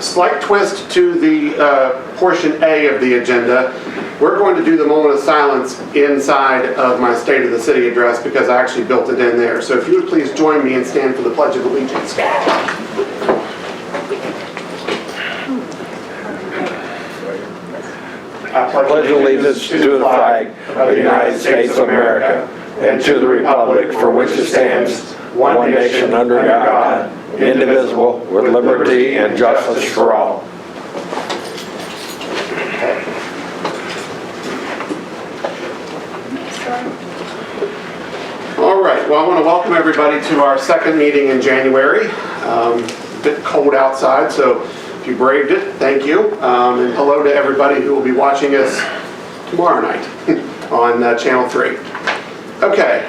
Slight twist to the portion A of the agenda. We're going to do the moment of silence inside of my State of the City address because I actually built it in there. So if you would please join me and stand for the Pledge of Allegiance. I pledge allegiance to the flag of the United States of America and to the republic for which it stands, one nation under God, indivisible, with liberty and justice for all. All right, well, I want to welcome everybody to our second meeting in January. A bit cold outside, so if you braved it, thank you. And hello to everybody who will be watching us tomorrow night on Channel 3. Okay,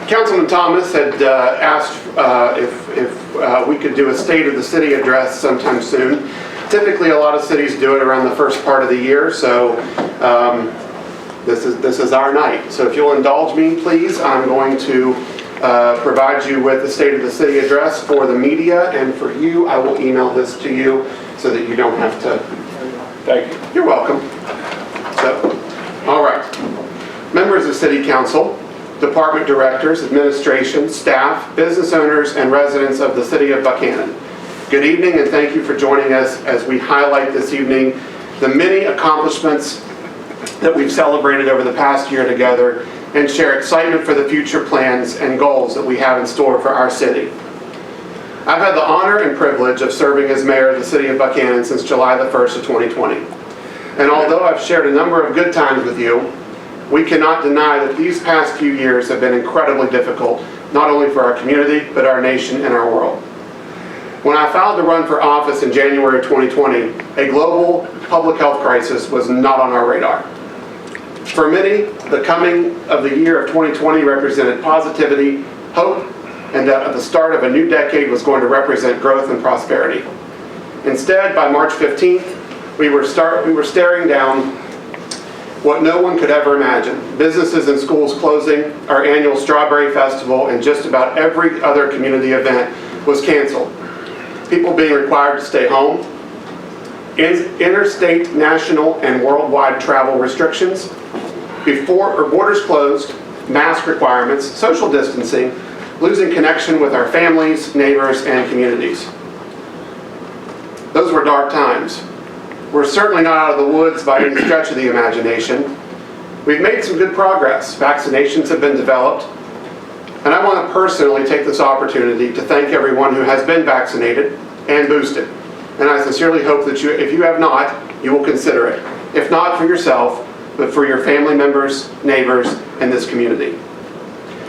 Councilman Thomas had asked if we could do a State of the City address sometime soon. Typically, a lot of cities do it around the first part of the year, so this is our night. So if you'll indulge me, please, I'm going to provide you with the State of the City address for the media, and for you, I will email this to you so that you don't have to. Thank you. You're welcome. So, all right. Members of City Council, department directors, administration, staff, business owners, and residents of the City of Buckhannon. Good evening, and thank you for joining us as we highlight this evening the many accomplishments that we've celebrated over the past year together and share excitement for the future plans and goals that we have in store for our city. I've had the honor and privilege of serving as mayor of the City of Buckhannon since July the 1st of 2020. And although I've shared a number of good times with you, we cannot deny that these past few years have been incredibly difficult, not only for our community, but our nation and our world. When I filed to run for office in January of 2020, a global public health crisis was not on our radar. For many, the coming of the year of 2020 represented positivity, hope, and that at the start of a new decade was going to represent growth and prosperity. Instead, by March 15th, we were staring down what no one could ever imagine. Businesses and schools closing, our annual Strawberry Festival, and just about every other community event was canceled. People being required to stay home, interstate, national, and worldwide travel restrictions, borders closed, mask requirements, social distancing, losing connection with our families, neighbors, and communities. Those were dark times. We're certainly not out of the woods by any stretch of the imagination. We've made some good progress. Vaccinations have been developed. And I want to personally take this opportunity to thank everyone who has been vaccinated and boosted. And I sincerely hope that if you have not, you will consider it. If not for yourself, but for your family members, neighbors, and this community.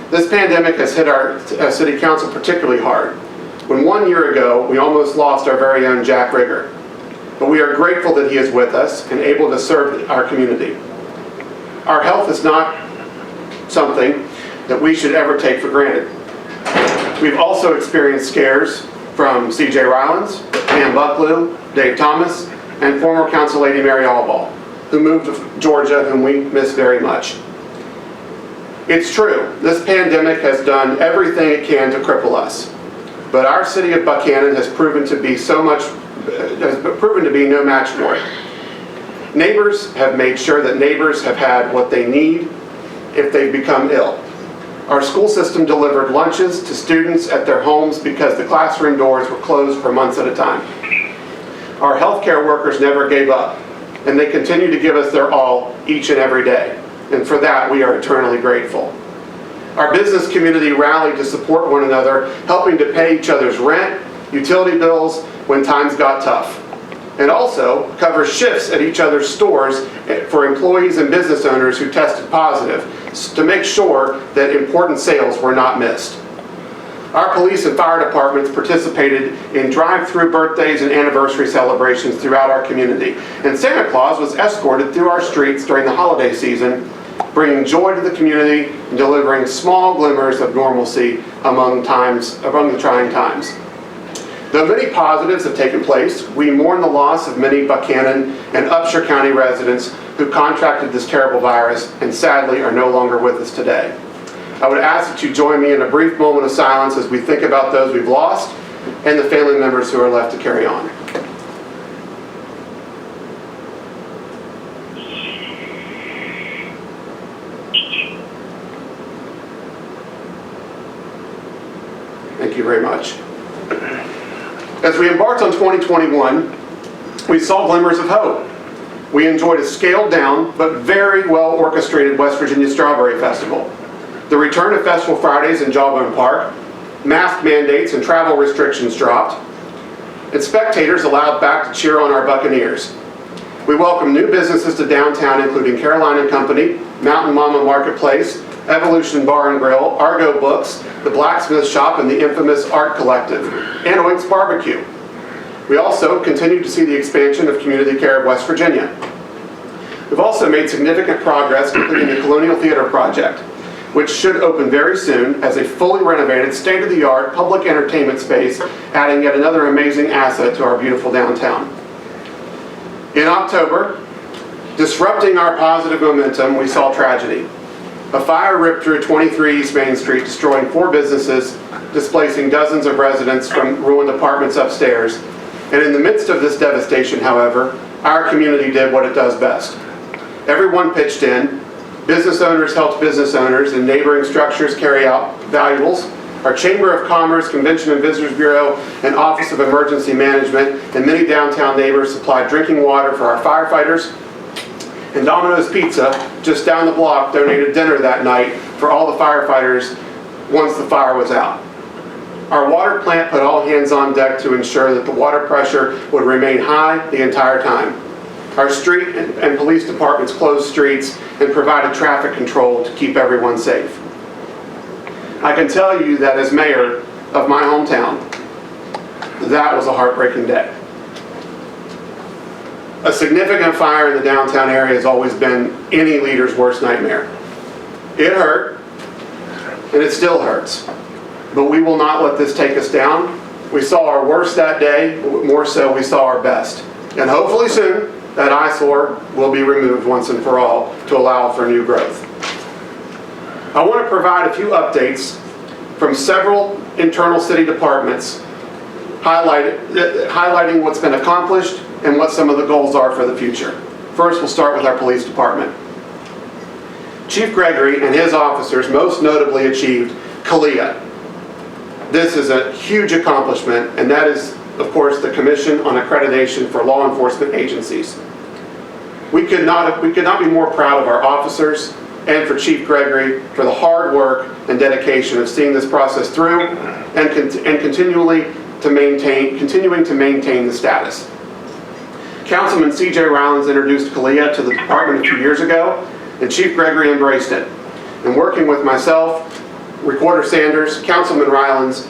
This pandemic has hit our City Council particularly hard. When 1 year ago, we almost lost our very own Jack Rigger. But we are grateful that he is with us and able to serve our community. Our health is not something that we should ever take for granted. We've also experienced scares from C.J. Rylance, Pam Bucklew, Dave Thomas, and former Council Lady Mary Allball, who moved to Georgia, whom we miss very much. It's true, this pandemic has done everything it can to cripple us. But our City of Buckhannon has proven to be no match for it. Neighbors have made sure that neighbors have had what they need if they become ill. Our school system delivered lunches to students at their homes because the classroom doors were closed for months at a time. Our healthcare workers never gave up, and they continue to give us their all each and every day. And for that, we are eternally grateful. Our business community rallied to support one another, helping to pay each other's rent, utility bills when times got tough. And also cover shifts at each other's stores for employees and business owners who tested positive to make sure that important sales were not missed. Our police and fire departments participated in drive-through birthdays and anniversary celebrations throughout our community. And Santa Claus was escorted through our streets during the holiday season, bringing joy to the community and delivering small glimmers of normalcy among the trying times. Though many positives have taken place, we mourn the loss of many Buckhannon and Upshur County residents who contracted this terrible virus and sadly are no longer with us today. I would ask that you join me in a brief moment of silence as we think about those we've lost and the family members who are left to carry on. Thank you very much. As we embarked on 2021, we saw glimmers of hope. We enjoyed a scaled-down but very well-orchestrated West Virginia Strawberry Festival, the return of Festival Fridays in Jawbone Park, mask mandates and travel restrictions dropped, and spectators allowed back to cheer on our Buccaneers. We welcomed new businesses to downtown, including Caroline & Company, Mountain Mama Marketplace, Evolution Bar and Grill, Argo Books, the Blacksmith Shop, and the infamous Art Collective, and Oinks Barbecue. We also continue to see the expansion of Community Care of West Virginia. We've also made significant progress completing the Colonial Theater project, which should open very soon as a fully renovated, state-of-the-art public entertainment space, adding yet another amazing asset to our beautiful downtown. In October, disrupting our positive momentum, we saw tragedy. A fire ripped through 23 East Main Street, destroying 4 businesses, displacing dozens of residents from ruined apartments upstairs. And in the midst of this devastation, however, our community did what it does best. Everyone pitched in. Business owners helped business owners, and neighboring structures carry out valuables. Our Chamber of Commerce, Convention and Visitors Bureau, and Office of Emergency Management, and many downtown neighbors supplied drinking water for our firefighters. And Domino's Pizza, just down the block, donated dinner that night for all the firefighters once the fire was out. Our water plant put all hands on deck to ensure that the water pressure would remain high the entire time. Our street and police departments closed streets and provided traffic control to keep everyone safe. I can tell you that as mayor of my hometown, that was a heartbreaking day. A significant fire in the downtown area has always been any leader's worst nightmare. It hurt, and it still hurts. But we will not let this take us down. We saw our worst that day, but more so we saw our best. And hopefully soon, that eyesore will be removed once and for all to allow for new growth. I want to provide a few updates from several internal city departments highlighting what's been accomplished and what some of the goals are for the future. First, we'll start with our police department. Chief Gregory and his officers most notably achieved CALEA. This is a huge accomplishment, and that is, of course, the Commission on Accreditation for Law Enforcement Agencies. We could not be more proud of our officers and for Chief Gregory for the hard work and dedication of seeing this process through and continuing to maintain the status. Councilman C.J. Rollins introduced CALEA to the department a few years ago, and Chief Gregory embraced it. And working with myself, Recorder Sanders, Councilman Rylands,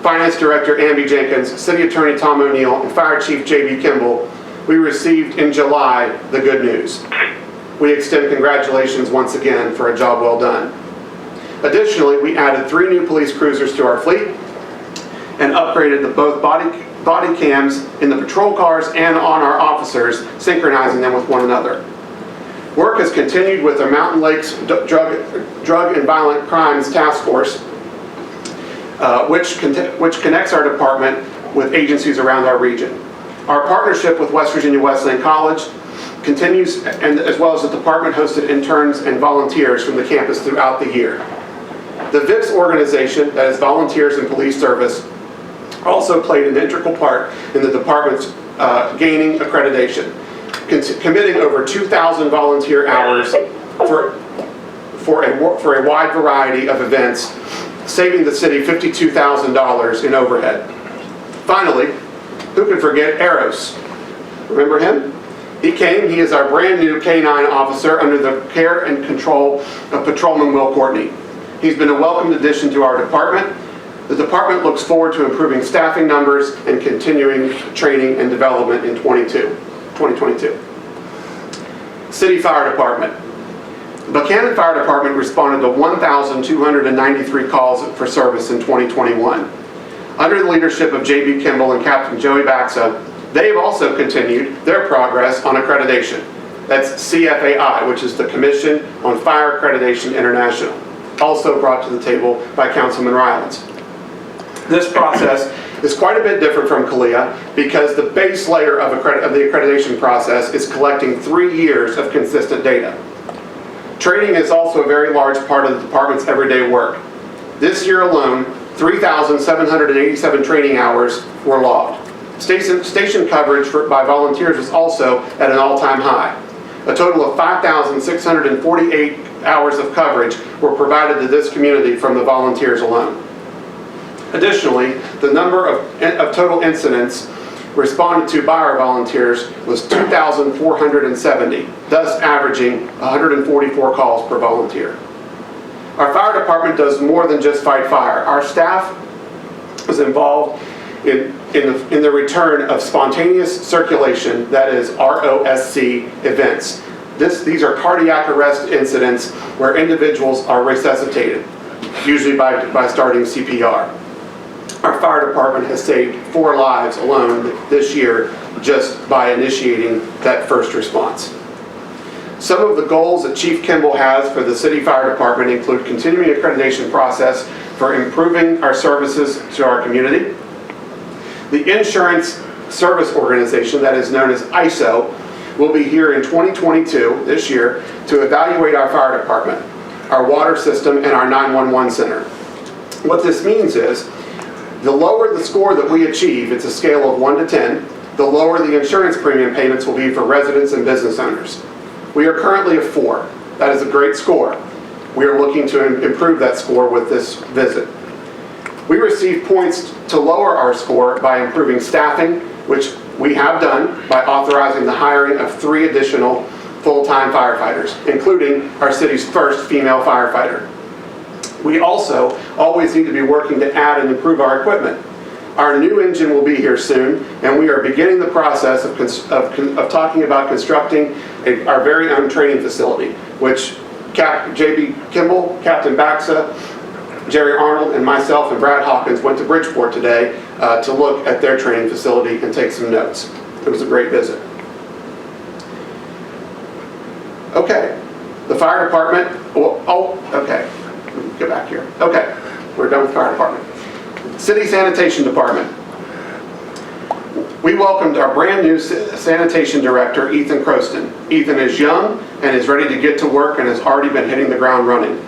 Finance Director Amby Jenkins, City Attorney Tom O'Neill, and Fire Chief J.B. Kimball, we received in July the good news. We extend congratulations once again for a job well done. Additionally, we added 3 new police cruisers to our fleet and upgraded both body cams in the patrol cars and on our officers, synchronizing them with one another. Work has continued with the Mountain Lakes Drug and Violent Crimes Task Force, which connects our department with agencies around our region. Our partnership with West Virginia Wesleyan College continues, and as well as the department-hosted interns and volunteers from the campus throughout the year. The VIPS organization, that is Volunteers in Police Service, also played an integral part in the department's gaining accreditation, committing over 2,000 volunteer hours for a wide variety of events, saving the city $52,000 in overhead. Finally, who can forget Eros? Remember him? He is our brand new K-9 officer under the care and control of Patrolman Will Courtney. He's been a welcomed addition to our department. The department looks forward to improving staffing numbers and continuing training and development in 2022. City Fire Department. The Buckhannon Fire Department responded to 1,293 calls for service in 2021. Under the leadership of J.B. Kimball and Captain Joey Baxa, they've also continued their progress on accreditation. That's CFAI, which is the Commission on Fire Accreditation International, also brought to the table by Councilman Rylands. This process is quite a bit different from CALIA because the base layer of the accreditation process is collecting 3 years of consistent data. Training is also a very large part of the department's everyday work. This year alone, 3,787 training hours were logged. Station coverage by volunteers was also at an all-time high. A total of 5,648 hours of coverage were provided to this community from the volunteers alone. Additionally, the number of total incidents responded to by our volunteers was 2,470, thus averaging 144 calls per volunteer. Our fire department does more than just fight fire. Our staff is involved in the return of spontaneous circulation, that is ROSC events. These are cardiac arrest incidents where individuals are resuscitated, usually by starting CPR. Our fire department has saved 4 lives alone this year just by initiating that first response. Some of the goals that Chief Kimball has for the City Fire Department include continuing accreditation process for improving our services to our community. The Insurance Service Organization, that is known as ISO, will be here in 2022, this year, to evaluate our fire department, our water system, and our 911 center. What this means is, the lower the score that we achieve, it's a scale of 1 to 10, the lower the insurance premium payments will be for residents and business owners. We are currently a 4. That is a great score. We are looking to improve that score with this visit. We receive points to lower our score by improving staffing, which we have done by authorizing the hiring of 3 additional full-time firefighters, including our city's first female firefighter. We also always need to be working to add and improve our equipment. Our new engine will be here soon, and we are beginning the process of talking about constructing our very own training facility, which J.B. Kimball, Captain Baxa, Jerry Arnold, and myself and Brad Hawkins went to Bridgeport today to look at their training facility and take some notes. It was a great visit. Okay, the fire department, okay, go back here. Okay, we're done with fire department. City Sanitation Department. We welcomed our brand new sanitation director, Ethan Croston. Ethan is young and is ready to get to work and has already been hitting the ground running.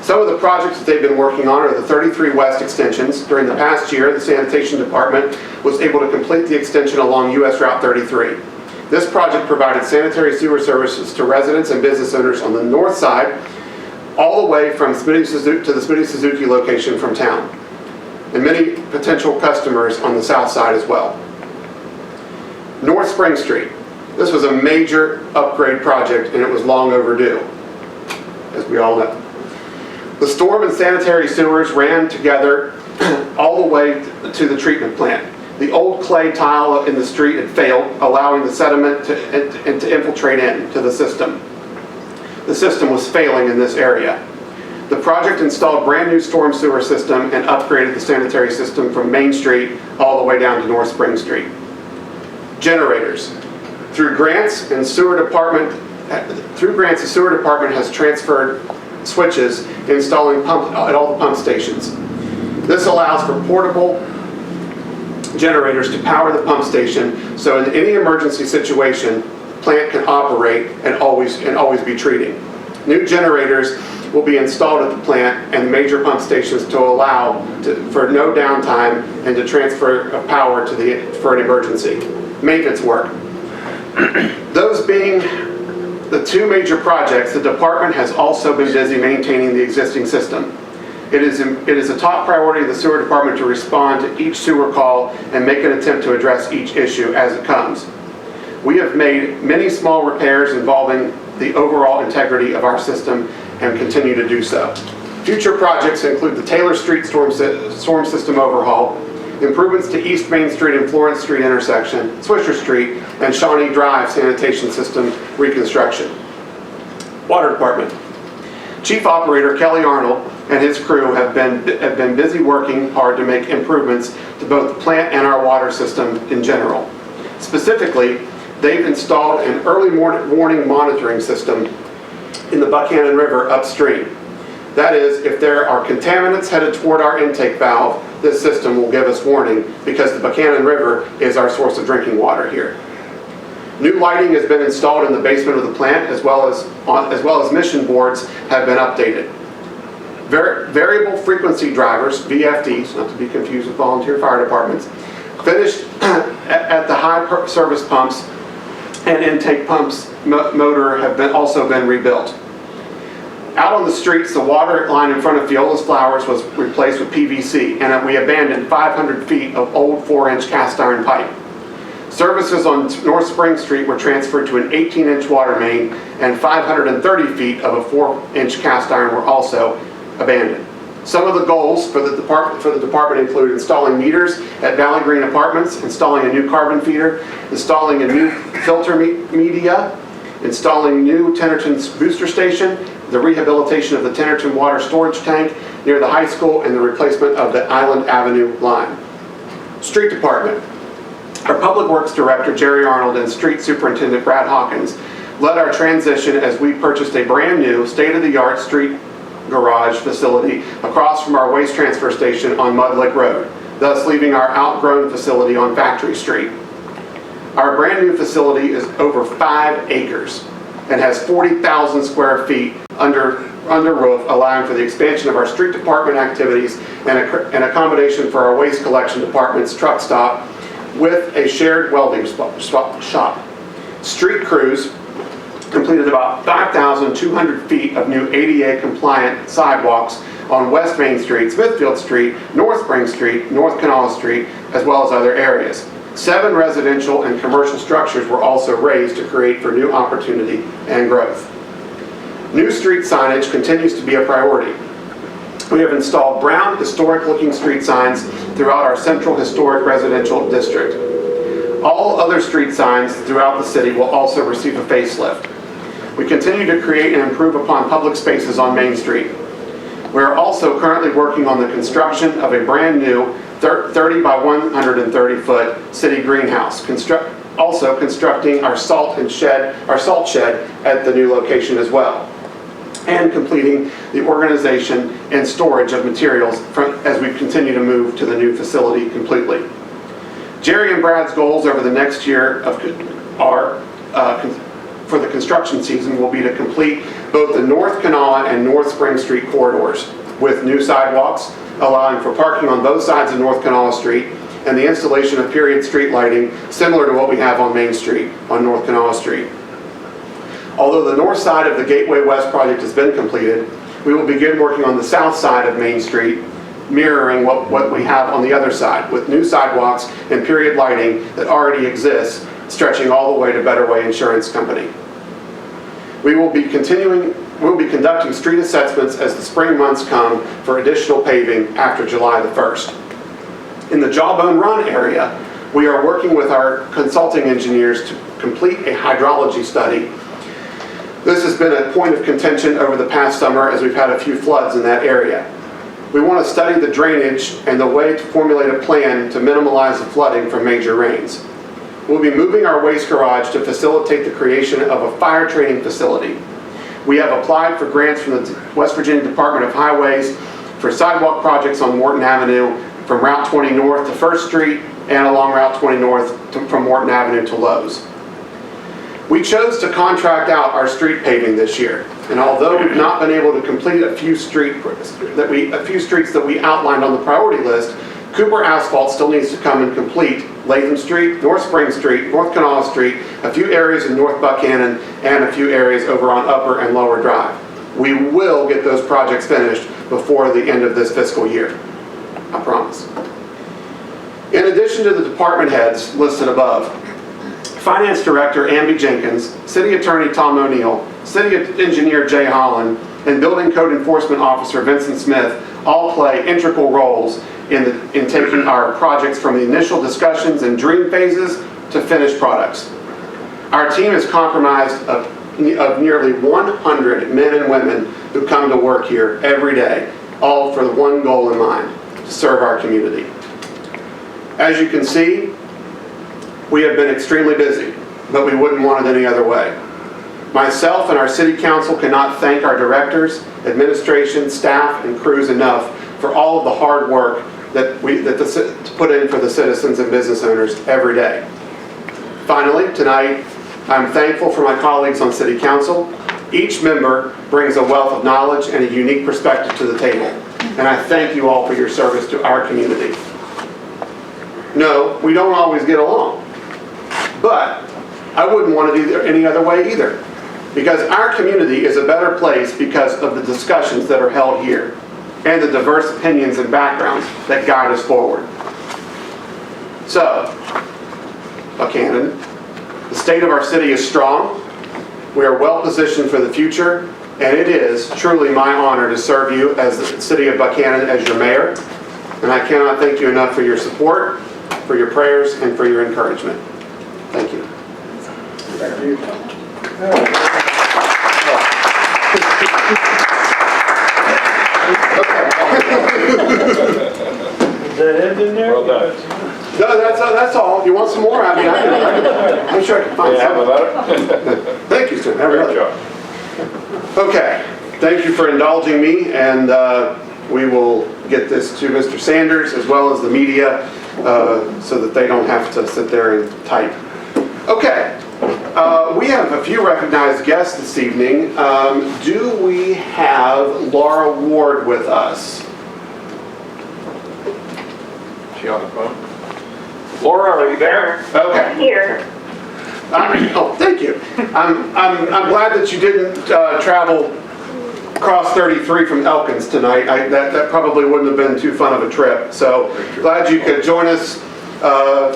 Some of the projects that they've been working on are the 33 West extensions. During the past year, the Sanitation Department was able to complete the extension along US Route 33. This project provided sanitary sewer services to residents and business owners on the north side, all the way from Smitty to the Smitty Suzuki location from town, and many potential customers on the south side as well. North Spring Street. This was a major upgrade project and it was long overdue, as we all know. The storm and sanitary sewers ran together all the way to the treatment plant. The old clay tile in the street had failed, allowing the sediment to infiltrate into the system. The system was failing in this area. The project installed brand new storm sewer system and upgraded the sanitary system from Main Street all the way down to North Spring Street. Generators. Through grants, the sewer department has transferred switches installing pump at all the pump stations. This allows for portable generators to power the pump station, so in any emergency situation, the plant can operate and always be treating. New generators will be installed at the plant and major pump stations to allow for no downtime and to transfer of power for an emergency. Maintenance work. Those being the 2 major projects, the department has also been busy maintaining the existing system. It is a top priority of the sewer department to respond to each sewer call and make an attempt to address each issue as it comes. We have made many small repairs involving the overall integrity of our system and continue to do so. Future projects include the Taylor Street storm system overhaul, improvements to East Main Street and Florence Street intersection, Swisher Street, and Shawnee Drive sanitation system reconstruction. Water Department. Chief Operator Kelly Arnold and his crew have been busy working hard to make improvements to both the plant and our water system in general. Specifically, they've installed an early warning monitoring system in the Buckhannon River upstream. That is, if there are contaminants headed toward our intake valve, this system will give us warning because the Buckhannon River is our source of drinking water here. New lighting has been installed in the basement of the plant, as well as mission boards have been updated. Variable frequency drivers, VFDs, not to be confused with volunteer fire departments, finished at the high service pumps and intake pumps motor have also been rebuilt. Out on the streets, the water line in front of Fiola's Flowers was replaced with PVC, and we abandoned 500 feet of old 4-inch cast iron pipe. Services on North Spring Street were transferred to an 18-inch water main, and 530 feet of a 4-inch cast iron were also abandoned. Some of the goals for the department include installing meters at Valley Green Apartments, installing a new carbon feeder, installing a new filter media, installing new Tennerton's booster station, the rehabilitation of the Tennerton water storage tank near the high school, and the replacement of the Island Avenue line. Street Department. Our Public Works Director, Jerry Arnold, and Street Superintendent, Brad Hawkins, led our transition as we purchased a brand new, state-of-the-art street garage facility across from our waste transfer station on Mud Lick Road, thus leaving our outgrown facility on Factory Street. Our brand new facility is over 5 acres and has 40,000 square feet under roof, allowing for the expansion of our street department activities and accommodation for our waste collection department's truck stop with a shared welding shop. Street crews completed about 5,200 feet of new ADA compliant sidewalks on West Main Street, Smithfield Street, North Spring Street, North Canal Street, as well as other areas. 7 residential and commercial structures were also raised to create for new opportunity and growth. New street signage continues to be a priority. We have installed brown, historic-looking street signs throughout our central historic residential district. All other street signs throughout the city will also receive a facelift. We continue to create and improve upon public spaces on Main Street. We are also currently working on the construction of a brand new 30 by 130 foot city greenhouse. Also constructing our salt shed at the new location as well, and completing the organization and storage of materials as we continue to move to the new facility completely. Jerry and Brad's goals over the next year for the construction season will be to complete both the North Kanawha and North Spring Street corridors with new sidewalks, allowing for parking on both sides of North Kanawha Street, and the installation of period street lighting similar to what we have on Main Street on North Kanawha Street. Although the north side of the Gateway West project has been completed, we will begin working on the south side of Main Street, mirroring what we have on the other side, with new sidewalks and period lighting that already exists, stretching all the way to Better Way Insurance Company. We will be conducting street assessments as the spring months come for additional paving after July the 1st. In the Jawbone Run area, we are working with our consulting engineers to complete a hydrology study. This has been a point of contention over the past summer as we've had a few floods in that area. We want to study the drainage and the way to formulate a plan to minimize the flooding from major rains. We'll be moving our waste garage to facilitate the creation of a fire training facility. We have applied for grants from the West Virginia Department of Highways for sidewalk projects on Morton Avenue from Route 20 North to 1st Street and along Route 20 North from Morton Avenue to Lowe's. We chose to contract out our street paving this year, and although we've not been able to complete a few streets that we outlined on the priority list, Cooper Asphalt still needs to come and complete Latham Street, North Spring Street, North Canal Street, a few areas in North Buckhannon, and a few areas over on Upper and Lower Drive. We will get those projects finished before the end of this fiscal year. I promise. In addition to the department heads listed above, Finance Director Amby Jenkins, City Attorney Tom O'Neill, City Engineer Jay Holland, and Building Code Enforcement Officer Vincent Smith all play integral roles in taking our projects from the initial discussions and dream phases to finished products. Our team is comprised of nearly 100 men and women who come to work here every day, all for the one goal in mind, to serve our community. As you can see, we have been extremely busy, but we wouldn't want it any other way. Myself and our city council cannot thank our directors, administration, staff, and crews enough for all of the hard work that put in for the citizens and business owners every day. Finally, tonight, I'm thankful for my colleagues on city council. Each member brings a wealth of knowledge and a unique perspective to the table, and I thank you all for your service to our community. No, we don't always get along, but I wouldn't want to do it any other way either, because our community is a better place because of the discussions that are held here and the diverse opinions and backgrounds that guide us forward. So, Buckhannon, the state of our city is strong. We are well positioned for the future, and it is truly my honor to serve you as the city of Buckhannon as your mayor. And I cannot thank you enough for your support, for your prayers, and for your encouragement. Thank you. Thank you. Is that it in there? Well done. No, that's all. You want some more? I mean, I'm sure I can find some. Thank you, sir. Have Great another. job. Okay. Thank you for indulging me, and we will get this to Mr. Sanders as well as the media so that they don't have to sit there and type. Okay. We have a few recognized guests this evening. Do we have Laura Ward with us? Is she on the phone? Laura, are you there? Okay. I'm here. Oh, thank you. I'm glad that you didn't travel across 33 from Elkins tonight. That probably wouldn't have been too fun of a trip. So glad you could join us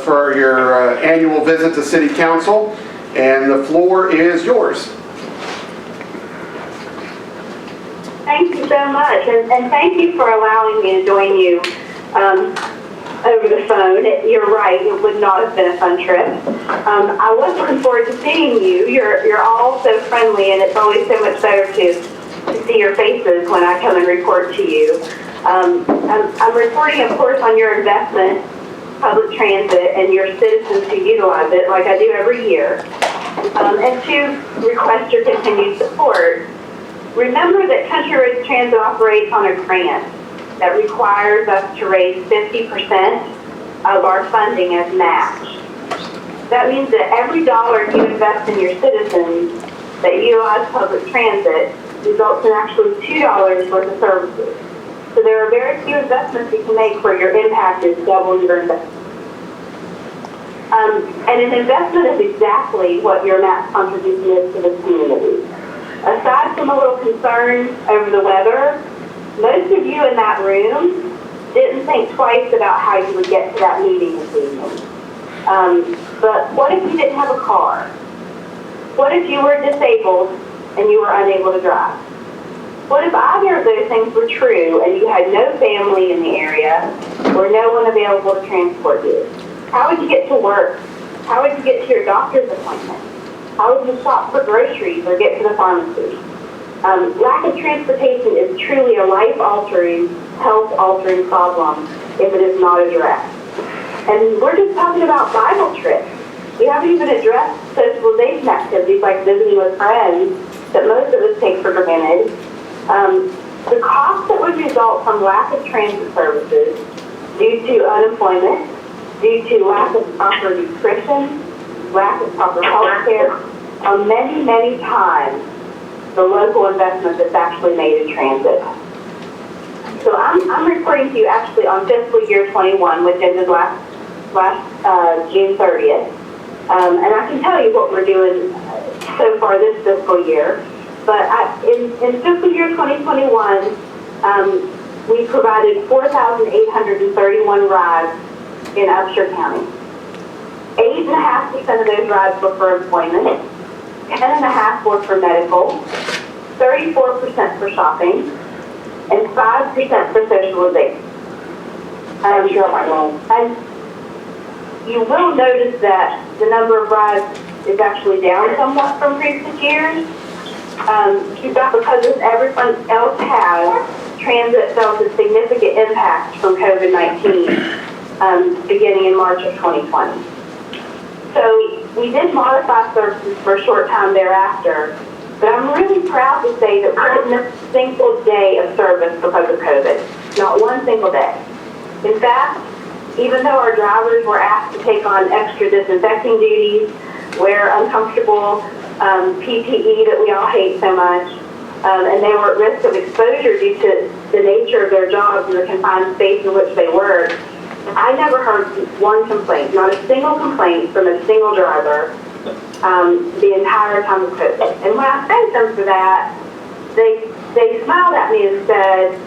for your annual visit to City Council. And the floor is yours. Thank you so much, and thank you for allowing me to join you over the phone. You're right, it would not have been a fun trip. I was looking forward to seeing you. You're all so friendly, and it's always so much better to see your faces when I come and report to you. I'm reporting, of course, on your investment, public transit, and your citizens who utilize it, like I do every year, and to request your continued support. Remember that Country Roads Transit operates on a grant that requires us to raise 50% of our funding as match. That means that every dollar you invest in your citizens that utilize public transit results in actually $2 worth of services. So there are very few investments you can make where your impact is double your investment. And an investment is exactly what your match contribution is to the community. Aside from a little concern over the weather, most of you in that room didn't think twice about how you would get to that meeting this evening. But what if you didn't have a car? What if you were disabled and you were unable to drive? What if either of those things were true and you had no family in the area or no one available to transport you? How would you get to work? How would you get to your doctor's appointment? How would you shop for groceries or get to the pharmacy? Lack of transportation is truly a life-altering, health-altering problem if it is not addressed. And we're just talking about Bible trips. We haven't even addressed socialization activities like visiting with friends that most of us take for granted. The cost that would result from lack of transit services due to unemployment, due to lack of proper nutrition, lack of proper health care, are many, many times the local investment that's actually made in transit. So I'm reporting to you actually on fiscal year 21, which ended last June 30th. And I can tell you what we're doing so far this fiscal year. But in fiscal year 2021, we provided 4,831 rides in Usher County. 8.5% of those rides were for employment, 10.5% were for medical, 34% for shopping, and 5% for socialization. And you will notice that the number of rides is actually down somewhat from previous years. Because as everyone else has, transit felt a significant impact from COVID-19 beginning in March of 2020. So We did modify services for a short time thereafter, but I'm really proud to say that we didn't miss a single day of service because of COVID. Not one single day. In fact, even though our drivers were asked to take on extra disinfecting duties, wear uncomfortable PPE that we all hate so much, and they were at risk of exposure due to the nature of their jobs and the confined space in which they work, I never heard one complaint, not a single complaint from a single driver the entire time of COVID. And when I thanked them for that, they smiled at me and said,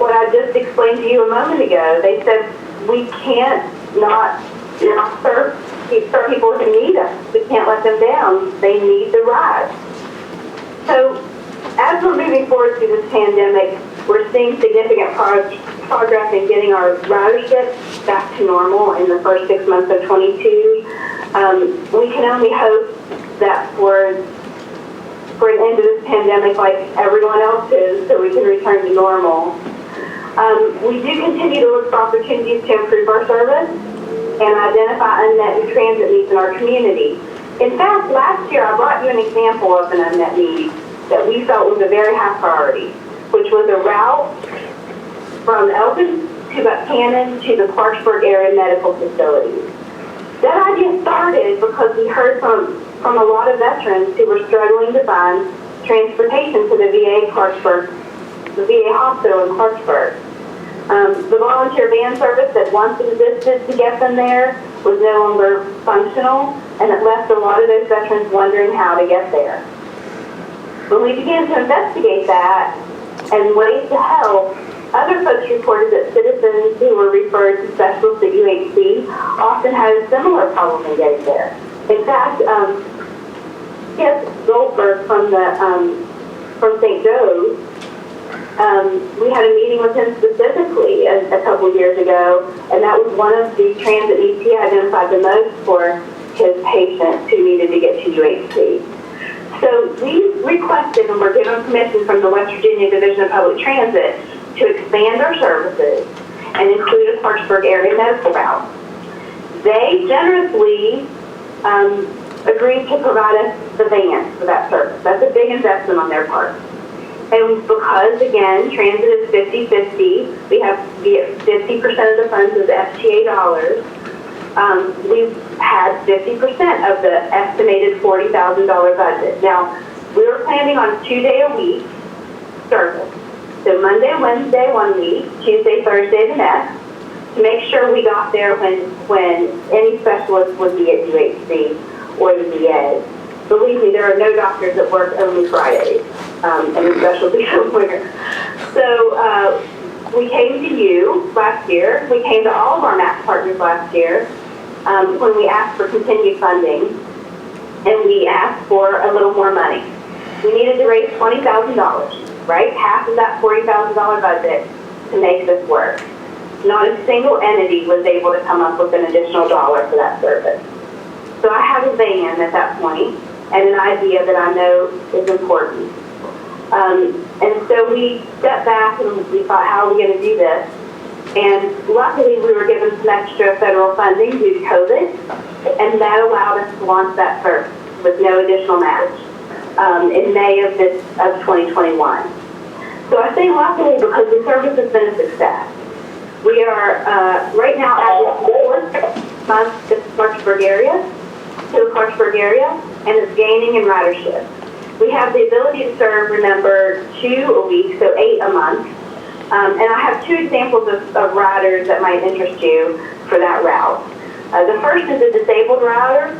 what I just explained to you a moment ago. They said, we can't not serve people who need us. We can't let them down. They need the ride. So as we're moving forward through this pandemic, we're seeing significant progress in getting our ridership back to normal in the first 6 months of 22. We can only hope that for an end to this pandemic like everyone else is, so we can return to normal. We do continue to look for opportunities to improve our service and identify unmet transit needs in our community. In fact, last year I brought you an example of an unmet need that we felt was a very high priority, which was a route from Elton to Buckhannon to the Clarksburg area medical facilities. That idea started because we heard from a lot of veterans who were struggling to find transportation to the VA hospital in Clarksburg. The volunteer van service that once existed to get them there was no longer functional, and it left a lot of those veterans wondering how to get there. When we began to investigate that and ways to help, other folks reported that citizens who were referred to specialists at UHC often had a similar problem in getting there. In fact, Skip Goldberg from St. Joe's, we had a meeting with him specifically a couple years ago, and that was one of the transit needs he identified the most for his patients who needed to get to UHC. So we requested and were given permission from the West Virginia Division of Public Transit to expand our services and include a Clarksburg area medical route. They generously agreed to provide us the van for that service. That's a big investment on their part. And because, again, transit is 50-50, we have 50% of the funds as FTA dollars. We had 50% of the estimated $40,000 budget. Now, we were planning on 2-day-a-week service. So Monday and Wednesday 1 week, Tuesday, Thursday the next, to make sure we got there when any specialist would be at UHC or the VA. Believe me, there are no doctors that work only Fridays, and a specialty somewhere. So we came to you last year. We came to all of our MAP partners last year when we asked for continued funding, and we asked for a little more money. We needed to raise $20,000, right? Half of that $40,000 budget to make this work. Not a single entity was able to come up with an additional dollar for that service. So I have a van at that point and an idea that I know is important. And so we stepped back and we thought, how are we going to do this? And luckily we were given some extra federal funding due to COVID, and that allowed us to launch that service with no additional match in May of 2021. So I say luckily because the service has been a success. We are right now at the fourth month to the Clarksburg area, and it's gaining in ridership. We have the ability to serve, remember, 2 a week, so 8 a month. And I have 2 examples of riders that might interest you for that route. The first is a disabled rider.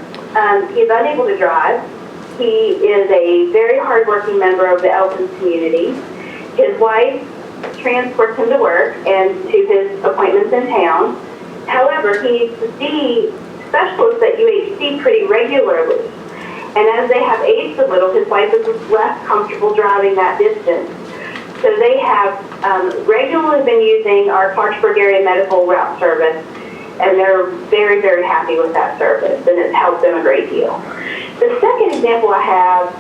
He's unable to drive. He is a very hardworking member of the Elton community. His wife transports him to work and to his appointments in town. However, he needs to see specialists at UHC pretty regularly. And as they have aged a little, his wife is less comfortable driving that distance. So they have regularly been using our Clarksburg area medical route service, and they're very, very happy with that service, and it's helped them a great deal. The second example I have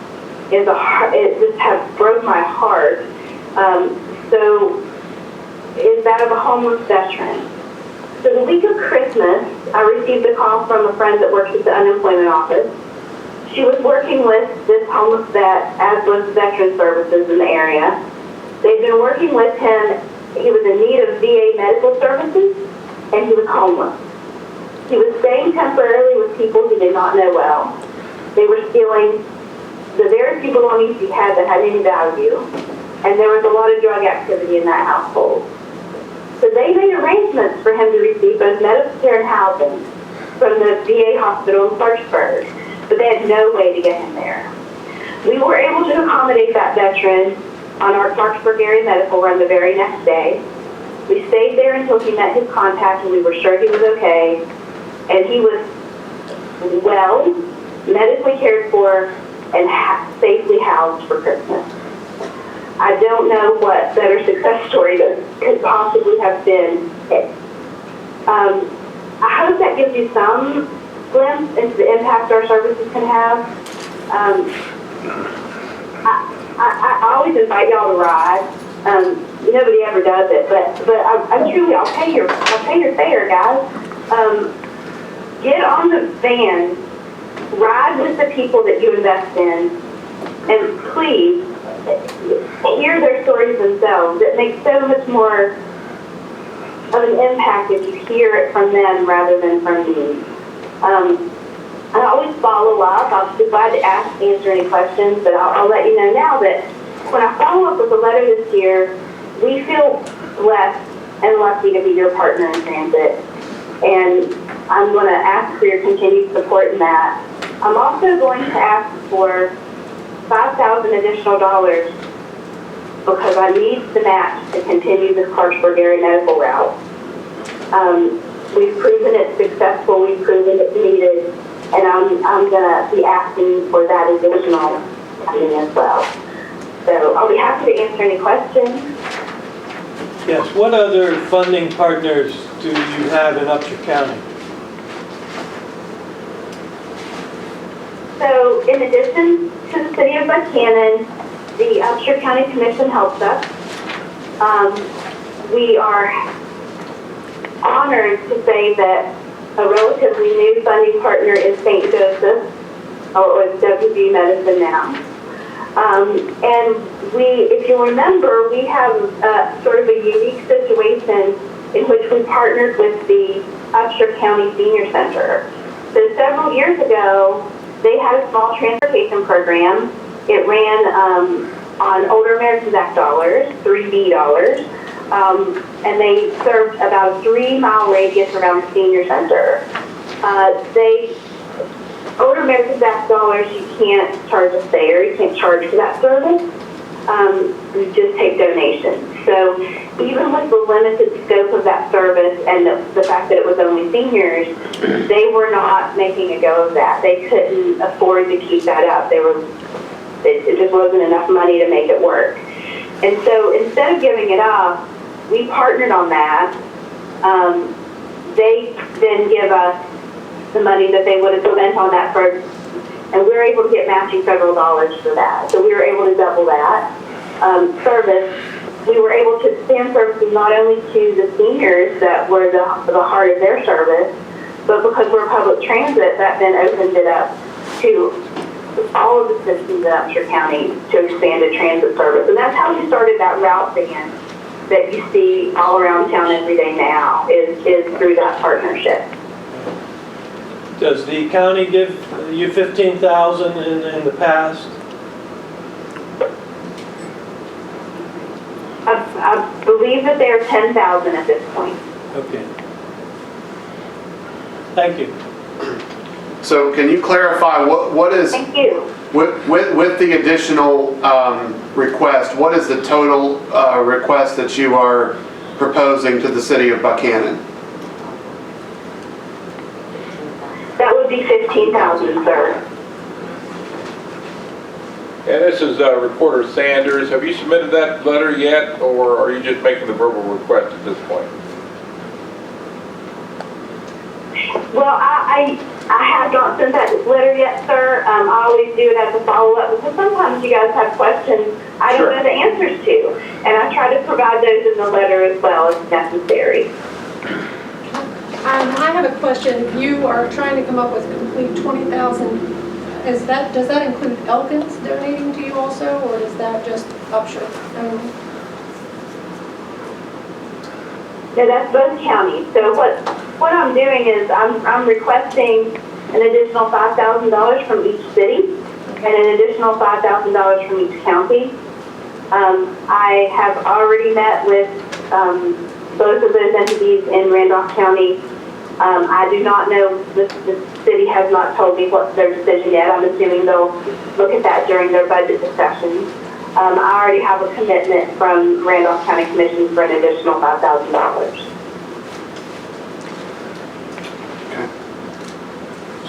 is it just has broke my heart. So is that of a homeless veteran. So the week of Christmas, I received a call from a friend that works at the unemployment office. She was working with this homeless vet, as was Veteran Services in the area. They'd been working with him. He was in need of VA medical services, and he was homeless. He was staying temporarily with people he did not know well. They were stealing the very few belongings he had that had any value, and there was a lot of drug activity in that household. So they made arrangements for him to receive both medical care and housing from the VA hospital in Clarksburg, but they had no way to get him there. We were able to accommodate that veteran on our Clarksburg area medical run the very next day. We stayed there until he met his contact and we were sure he was okay, and he was well, medically cared for, and safely housed for Christmas. I don't know what better success story that could possibly have been. I hope that gives you some glimpse into the impact our services can have. I always invite y'all to ride. Nobody ever does it, but I truly, I'll pay your fare, guys. Get on the van, ride with the people that you invest in, and please hear their stories themselves. It makes so much more of an impact if you hear it from them rather than from me. I always follow up. I'll be glad to answer any questions, but I'll let you know now that when I follow up with a letter this year, we feel blessed and lucky to be your partner in transit. And I'm going to ask for your continued support in that. I'm also going to ask for $5,000 additional dollars because I need the match to continue this Clarksburg area medical route. We've proven it's successful. We've proven it's needed. And I'm going to be asking for that additional funding as well. So I'll be happy to answer any questions. Yes, what other funding partners do you have in Upshur County? So in addition to the City of Buckhannon, the Upshur County Commission helps us. We are honored to say that a relatively new funding partner is St. Joseph, or it's WV Medicine now. And if you remember, we have sort of a unique situation in which we partnered with the Upshur County Senior Center. So several years ago, they had a small transportation program. It ran on Older Americans Act dollars, 3B dollars, and they served about a 3-mile radius around the senior center. Older Americans Act dollars, you can't charge a fare, you can't charge for that service. You just take donations. So even with the limited scope of that service and the fact that it was only seniors, they were not making a go of that. They couldn't afford to keep that up. It just wasn't enough money to make it work. And so instead of giving it up, we partnered on that. They then give us the money that they would have spent on that first, and we were able to get matching federal dollars for that. So we were able to double that service. We were able to expand services not only to the seniors that were the heart of their service, but because we're public transit, that then opened it up to all of the citizens in Upshur County to expanded transit service. And that's how we started that route van that you see all around town every day now, is through that partnership. Does the county give you $15,000 in the past? I believe that they're $10,000 at this point. Okay. Thank you. So can you clarify what is, Thank you. with the additional request, what is the total request that you are proposing to the City of Buckhannon? That would be $15,000, sir. And this is Reporter Sanders. Have you submitted that letter yet, or are you just making the verbal request at this point? Well, I have not sent that letter yet, sir. I always do it as a follow-up because sometimes you guys have questions I don't know the answers to, and I try to provide those in the letter as well as necessary. I have a question. You are trying to come up with a complete 20,000. Does that include Elkins donating to you also, or is that just Upshur only? No, that's both counties. So what I'm doing is I'm requesting an additional $5,000 from each city and an additional $5,000 from each county. I have already met with both of those entities in Randolph County. I do not know, the city has not told me what's their decision yet. I'm assuming they'll look at that during their budget discussions. I already have a commitment from Randolph County Commission for an additional $5,000.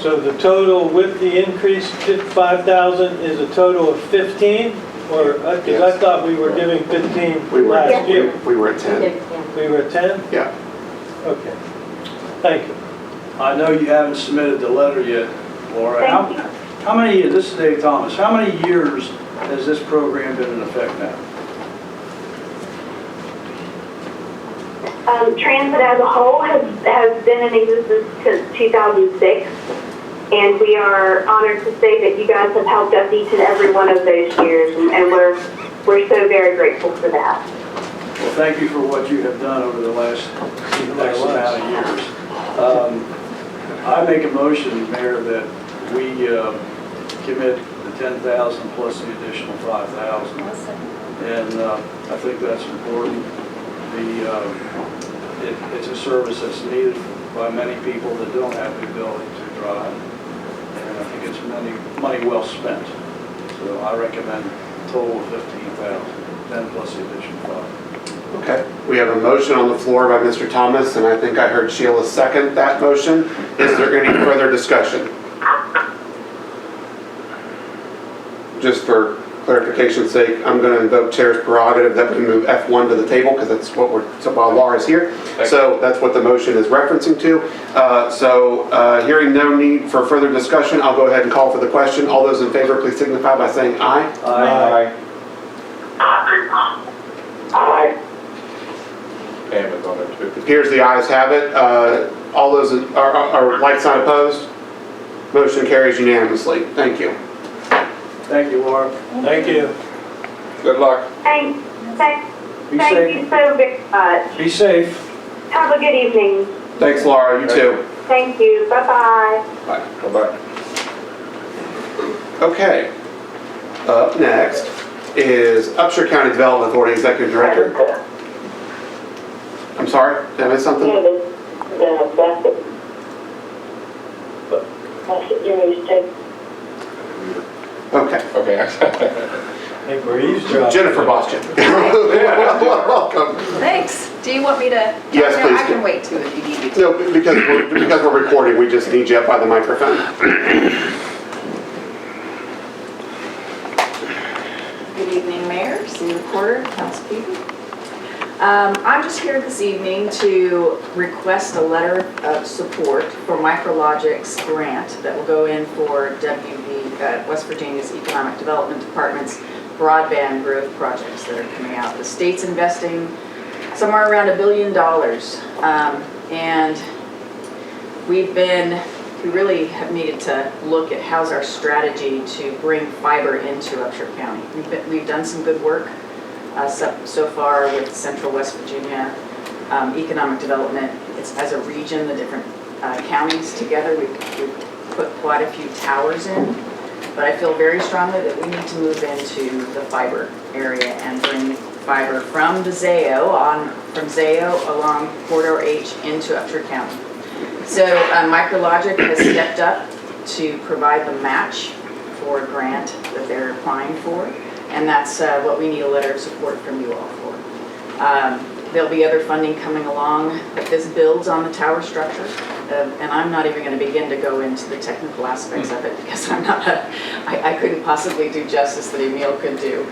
So the total with the increased 5,000 is a total of 15? Or, because Yes. I thought we were giving 15 last year. We were at 10. We were at 10? Yeah. Okay. Thank you. I know you haven't submitted the letter yet, Laura. Thank you. How many, this is Dave Thomas, how many years has this program been in effect now? Transit as a whole has been in existence since 2006, and we are honored to say that you guys have helped us each and every one of those years, and we're so very grateful for that. Well, thank you for what you have done over the last X amount of years. I make a motion, Mayor, that we commit the 10,000 plus the additional 5,000. And I think that's important. It's a service that's needed by many people that don't have the ability to drive. And I think it's money well spent. So I recommend a total of 15,000, 10 plus the additional 5. Okay. We have a motion on the floor by Mr. Thomas, and I think I heard Sheila second that motion. Is there any further discussion? Just for clarification's sake, I'm going to invoke Chair's prerogative that we move F1 to the table because that's what so while Laura's here. So that's what the motion is referencing to. Hearing no need for further discussion, I'll go ahead and call for the question. All those in favor, please signify by saying aye. Aye. Aye. Pam is on there too. It appears the ayes have it. All those are like sign opposed. Motion carries unanimously. Thank you. Thank you, Laura. Thank you. Good luck. Thank Be you safe. so very much. Be safe. Have a good evening. Thanks, Laura. You too. Thank you. Bye-bye. Bye. Bye-bye. Okay. Up next is Upshur County Development Authority Executive Director. I'm sorry, did I miss something? Okay. Okay. I think we're eavesdropping. Jennifer Boston. Welcome. Thanks. Do you want me to? Yes, No, please. I can wait too if you need me to. No, because we're recording, we just need you up by the microphone. Good evening, Mayor, City Recorder, townspeople. I'm just here this evening to request a letter of support for Micrologic's grant that will go in for West Virginia's Economic Development Department's broadband growth projects that are coming out. The state's investing somewhere around $1 billion, and we really have needed to look at how's our strategy to bring fiber into Upshur County. We've done some good work so far with Central West Virginia economic development. It's as a region, the different counties together. We've put quite a few towers in, but I feel very strongly that we need to move into the fiber area and bring fiber from Zayo along Corridor H into Upshur County. So Micrologic has stepped up to provide the match for a grant that they're applying for, and that's what we need a letter of support from you all for. There'll be other funding coming along, but this builds on the tower structure, and I'm not even going to begin to go into the technical aspects of it because I couldn't possibly do justice that Emil could do.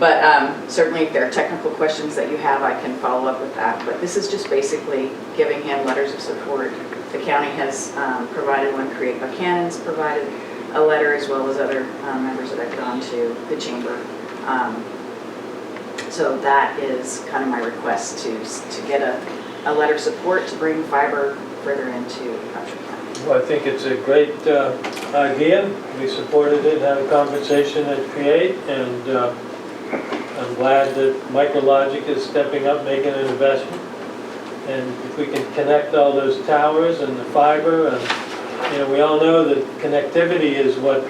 But certainly if there are technical questions that you have, I can follow up with that. But this is just basically giving him letters of support. The county has provided one, Buckhannon provided a letter, as well as other members that I've gone to the chamber. So that is kind of my request to get a letter of support to bring fiber further into Upshur County. Well, I think it's a great idea. We supported it, had a conversation at Create, and I'm glad that MicroLogic is stepping up, making an investment. And if we can connect all those towers and the fiber, and we all know that connectivity is what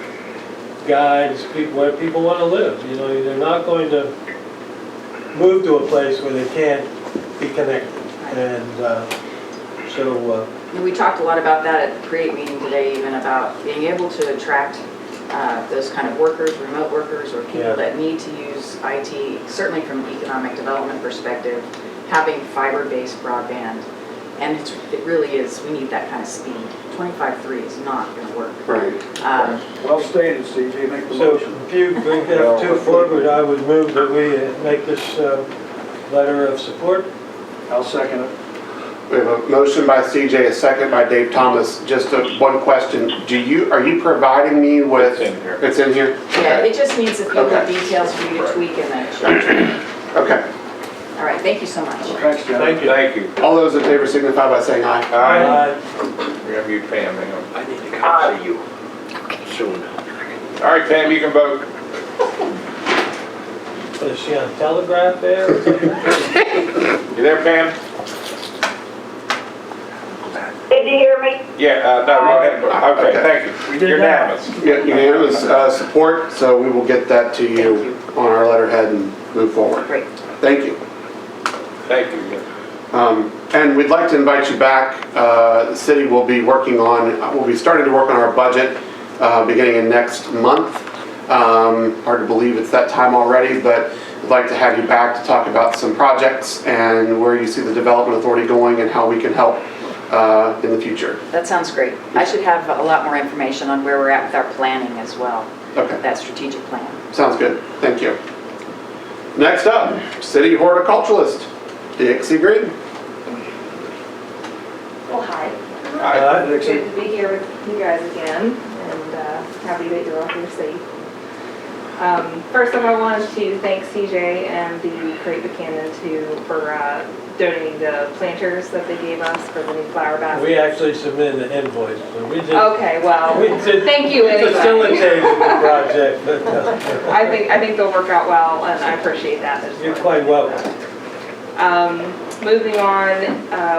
guides people where people want to live. They're not going to move to a place where they can't be connected. And so We talked a lot about that at the Create meeting today, even about being able to attract those kind of workers, remote workers, or people that need to use IT, certainly from an economic development perspective, having fiber-based broadband. And it really is, we need that kind of speed. 25.3 is not going to work. Right. Well stated, CJ, make the So motion. if you bring that to forward, I would move that we make this letter of support. I'll second it. We have a motion by CJ, a second by Dave Thomas. Just one question. Are you providing me with? It's in here. It's in here? Yeah, Okay. it just needs a few more details for you to tweak and then it should. Okay. All right, thank you so much. Thanks, John. Thank you. Thank you. All those in favor signify by saying aye. Aye. We're gonna mute Pam, hang on. I need to come see you soon. All right, Pam, you can vote. Is she on telegraph there? You there, Pam? Did you hear me? Yeah, no, go ahead. Okay, thank you. Unanimous. Yeah, unanimous support, so we will get that to you on our letterhead and move forward. Great. Thank you. Thank you. And we'd like to invite you back. The city will be we'll be starting to work on our budget beginning in next month. Hard to believe it's that time already, but we'd like to have you back to talk about some projects and where you see the Development Authority going and how we can help in the future. That sounds great. I should have a lot more information on where we're at with our planning as well. Okay. That strategic plan. Sounds good. Thank you. Next up, City Horticulturalist, Dixie Green. Well, hi. Aye. Dixie. Good to be here with you guys again, and happy that you're all here safe. First off, I wanted to thank CJ and the Create Buckhannon for donating the planters that they gave us for the new flower basket. We actually submitted an invoice, so we just. Okay, well, we did- thank you we anyway. facilitated the project, but I think they'll work out well, and I appreciate that. I just you're wanted quite to- welcome. Moving on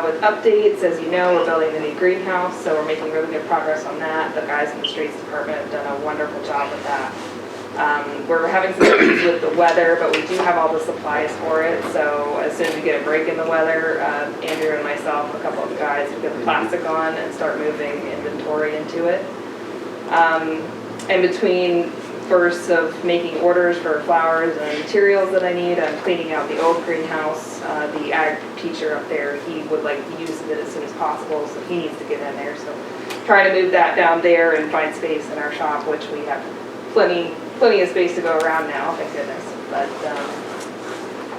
with updates, as you know, we're building the new greenhouse, so we're making really good progress on that. The guys in the streets department have done a wonderful job with that. We're having some issues with the weather, but we do have all the supplies for it, so as soon as we get a break in the weather, Andrew and myself, a couple of the guys, will get the plastic on and start moving inventory into it. In between bursts of making orders for flowers and materials that I need, I'm cleaning out the old greenhouse. The ag teacher up there, he would like the use of it as soon as possible, so he needs to get in there. So trying to move that down there and find space in our shop, which we have plenty of space to go around now, thank goodness. But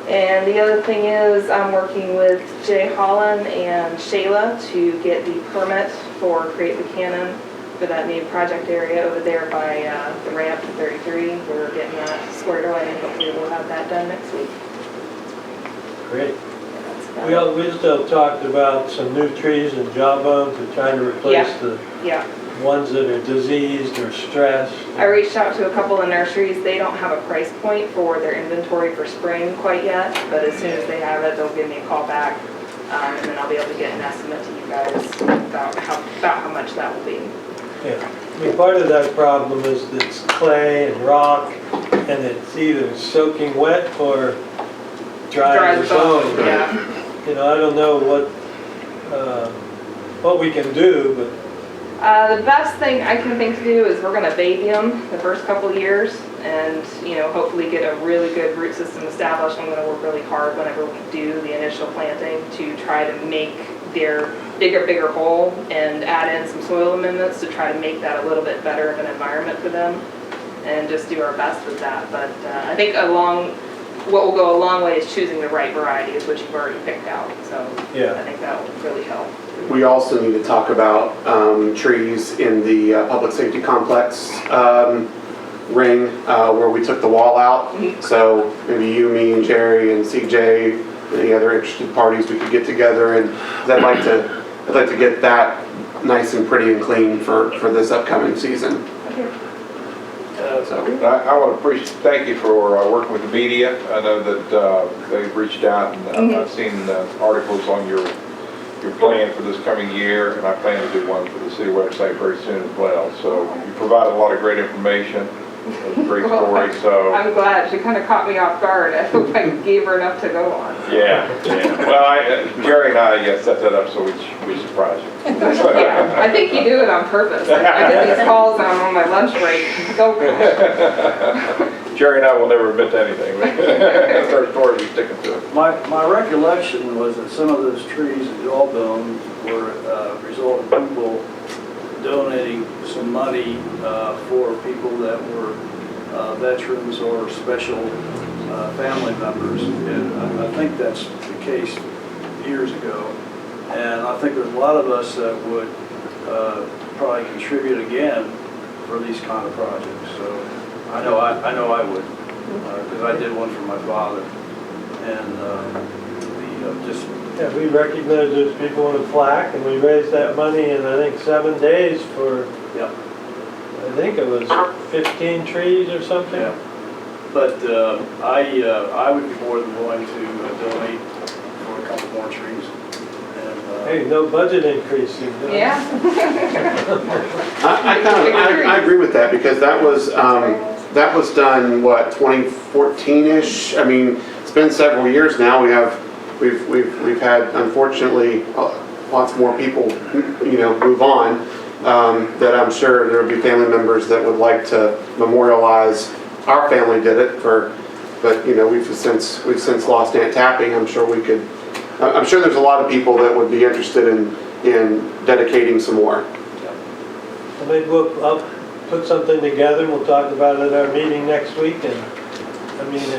and the other thing is I'm working with Jay Holland and Shayla to get the permit for Create Buckhannon for that new project area over there by the ramp to 33. We're getting that squared away, and hopefully we'll have that done next week. Great. We still talked about some new trees and jawbones. We're trying to replace the Yeah. ones that are diseased or stressed. I reached out to a couple of nurseries. They don't have a price point for their inventory for spring quite yet, but as soon as they have it, they'll give me a call back, and then I'll be able to get an estimate to you guys about how much that will be. Yeah. I mean, part of that problem is that it's clay and rock, and it's either soaking wet or dry as a bone. Yeah. I don't know what we can do, but The best thing I can think to do is we're going to baby them the first couple of years and, hopefully get a really good root system established. I'm going to work really hard whenever we do the initial planting to try to make their bigger hole and add in some soil amendments to try to make that a little bit better of an environment for them and just do our best with that. But I think what will go a long way is choosing the right varieties, which you've already picked out. So yeah. I think that will really help. We also need to talk about trees in the public safety complex ring where we took the wall out. Mhm. So maybe you, me, and Jerry, and CJ, any other interested parties we could get together. And 'cause I'd like to I'd like to get that nice and pretty and clean for this upcoming season. I want to thank you for working with the media. I know that they've reached out, and I've seen articles on your plan for this coming year, and I plan to do one for the city website very soon as well. So you provided a lot of great information. It was a great story, so. I'm glad. She kind of caught me off guard. I hope I gave her enough to go on. Yeah. Well, Jerry and I set that up so we surprise you. Yeah, I think you do it on purpose. I get these calls on my lunch break. Go. Jerry and I will never admit to anything. That's our story, we stick to it. My recollection was that some of those trees that you all donated were a result of people donating some money for people that were veterans or special family members. And I think that's the case years ago. And I think there's a lot of us that would probably contribute again for these kind of projects. So I know I would, because I did one for my father. And just Yeah, we recognized those people in a plaque, and we raised that money in, I think, 7 days for, yeah. I think it was 15 trees or something. Yeah, but I would be more than willing to donate for a couple more trees. And, Hey, no budget increase. Yeah. I agree with that, because that was done, what, 2014-ish? I mean, it's been several years now. We've had, unfortunately, lots more people, move on. That I'm sure there would be family members that would like to memorialize. Our family did it but we've since lost Aunt Tappy. I'm sure there's a lot of people that would be interested in dedicating some more. Well, maybe I'll put something together, and we'll talk about it at our meeting next week. And I mean,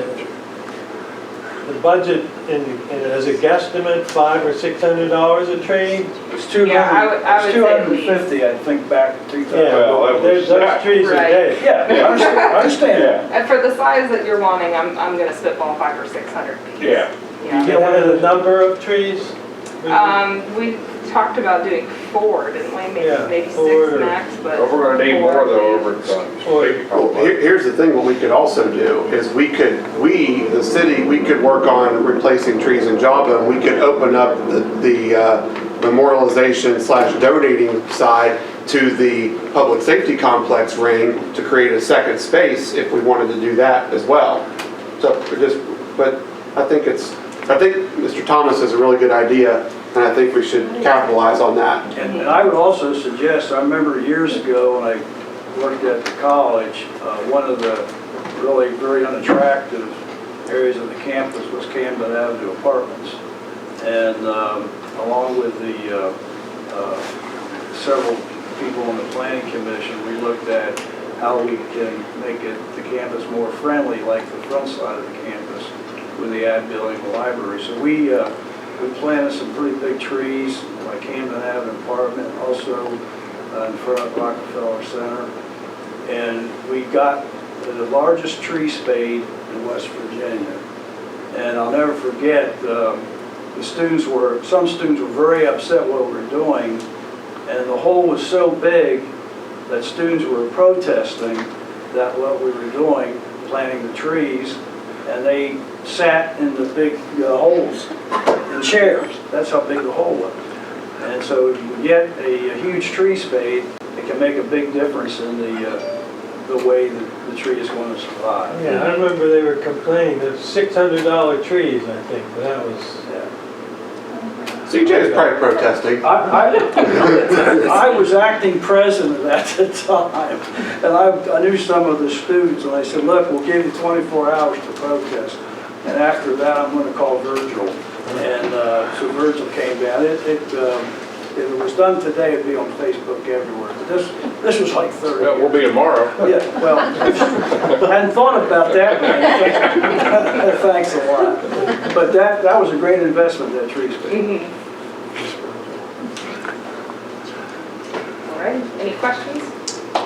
the budget as a guesstimate, $500 or $600 a tree. It's 200. Yeah, I would say 250. I think back in 2000. Yeah, Well, there's those trees a Right. day. Yeah, I understand that. And for the size that you're wanting, I'm going to spitball 500 or 600 piece. Yeah. Yeah. You know the number of trees? We talked about doing 4, didn't we? Maybe 6 4 max, but. Well, we're gonna need 4, more though yeah. over at Well, here's the thing, what we could also do is the city, we could work on replacing trees in Java, and we could open up the memorialization / donating side to the public safety complex ring to create a second space if we wanted to do that as well. But I think Mr. Thomas has a really good idea, and I think we should capitalize on that. And I would also suggest, I remember years ago when I worked at the college, one of the really very unattractive areas of the campus was Camden Avenue Apartments. And along with the several people on the planning commission, we looked at how we can make the campus more friendly, like the front side of the campus, with the ad building, the library. So we planted some pretty big trees like Camden Avenue Apartment, also in front of Rockefeller Center. And we got the largest tree spade in West Virginia. And I'll never forget, some students were very upset what we were doing, and the hole was so big that students were protesting that what we were doing, planting the trees, and they sat in the big holes in chairs. That's how big the hole was. And so if you get a huge tree spade, it can make a big difference in the way that the tree is going to survive. Yeah, I remember they were complaining, there's $600 trees, I think, but that was... CJ is probably protesting. I was acting president at the time, and I knew some of the students, and I said, look, we'll give you 24 hours to protest, and after that I'm going to call Virgil. And so Virgil came down. If it was done today, it'd be on Facebook everywhere. But this was like 30 Well, we'll be tomorrow. Yeah, well, I hadn't thought about that, man. Thanks a lot. But that was a great investment, that tree space. All right, any questions? I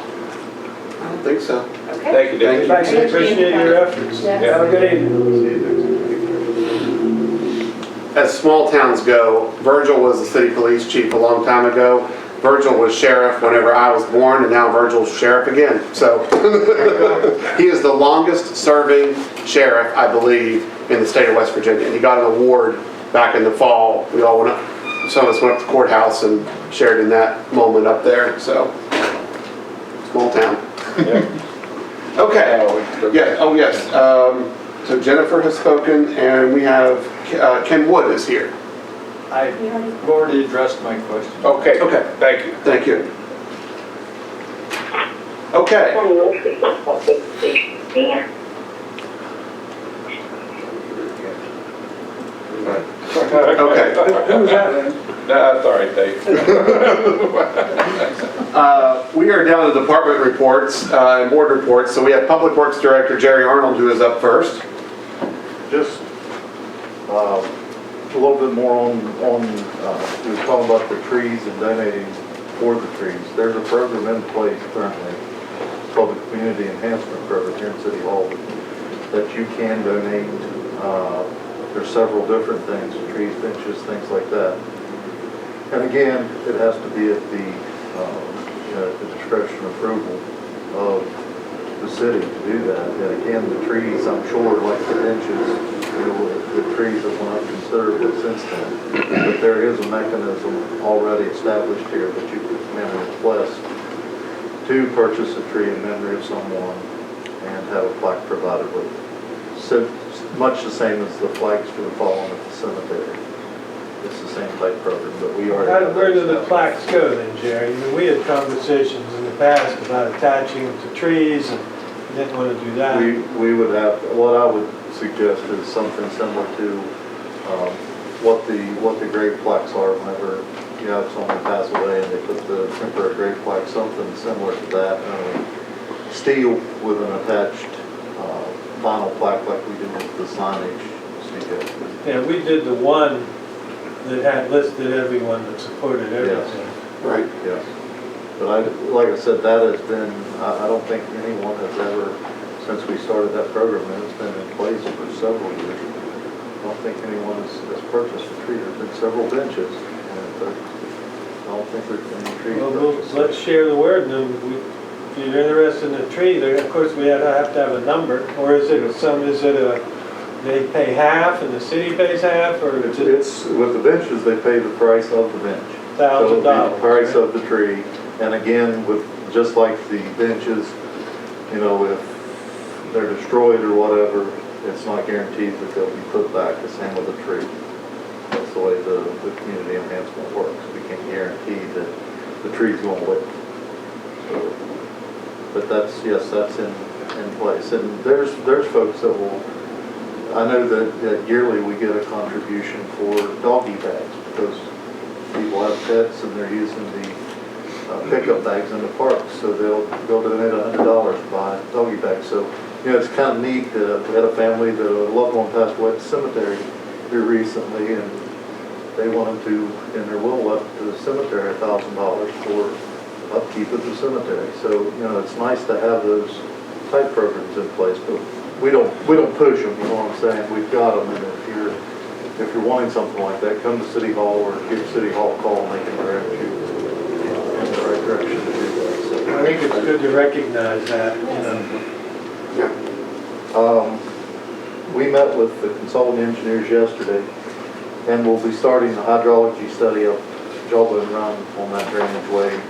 don't think so. Okay. Thank you, Dixie. Thanks. Appreciate your efforts. Have a good evening. as small towns go, Virgil was the city police chief a long time ago. Virgil was sheriff whenever I was born, and now Virgil's sheriff again. So he is the longest serving sheriff, I believe, in the state of West Virginia. And he got an award back in the fall. We all went up, some of us went up to the courthouse and shared in that moment up there. So, small town. Okay. Yeah. Oh, yes. So Jennifer has spoken, and we have Ken Wood is here. I've already addressed my question. Okay, Okay. thank you. Thank you. Okay. Okay. Who was that, man? No, that's all right, Dave. We are down to department reports and board reports. So we have Public Works Director Jerry Arnold, who is up first. Just a little bit more on we were talking about the trees and donating for the trees. There's a program in place currently called the Community Enhancement Program here in City Hall that you can donate. There's several different things, trees, benches, things like that. And again, it has to be at the discretion and approval of the city to do that. And again, the trees, I'm sure, like the benches, the trees have went up considerably since then. But there is a mechanism already established here that you can come in and request to purchase a tree in memory of someone and have a plaque provided with it. So much the same as the flags for the fallen at the cemetery. It's the same type program, but we already. Where do the plaques go then, Jerry? I mean, we had conversations in the past about attaching them to trees, and we didn't want to do that. We would have, what I would suggest is something similar to what the grave plaques are whenever you have someone pass away and they put the temporary grave plaque, something similar to that. Steel with an attached vinyl plaque like we do with the signage. Yeah, we did the one that had listed everyone that supported everything. Right. Yes. But like I said, that has been, I don't think anyone has ever, since we started that program, and it's been in place for several years. I don't think anyone has purchased a tree. There's been several benches, and I don't think there's been any trees purchased. Let's share the word, and then if you're interested in a tree, of course we have to have a number, or is it they pay half and the city pays half, or It's with the benches, they pay the price of the bench. So $1,000? the price of the tree, and again, with, just like the benches, if they're destroyed or whatever, it's not guaranteed that they'll be put back. The same with the tree. That's the way the community enhancement works. We can't guarantee that the tree's going to live. So, but that's in place. And there's folks that will, I know that yearly we get a contribution for doggy bags because people have pets and they're using the pickup bags in the parks, so they'll donate $100 to buy doggy bags. So it's kind of neat. We had a family that a loved one passed away at the cemetery here recently, and they wanted to, in their will, left the cemetery $1,000 for upkeep of the cemetery. So it's nice to have those type programs in place, but we don't push them. You know what I'm saying? We've got them, and if you're wanting something like that, come to City Hall or give City Hall a call and they can direct you in the right direction to do that. So, I think it's good to recognize that. we met with the consultant engineers yesterday, and we'll be starting the hydrology study up Jawbone Run on that drainage way.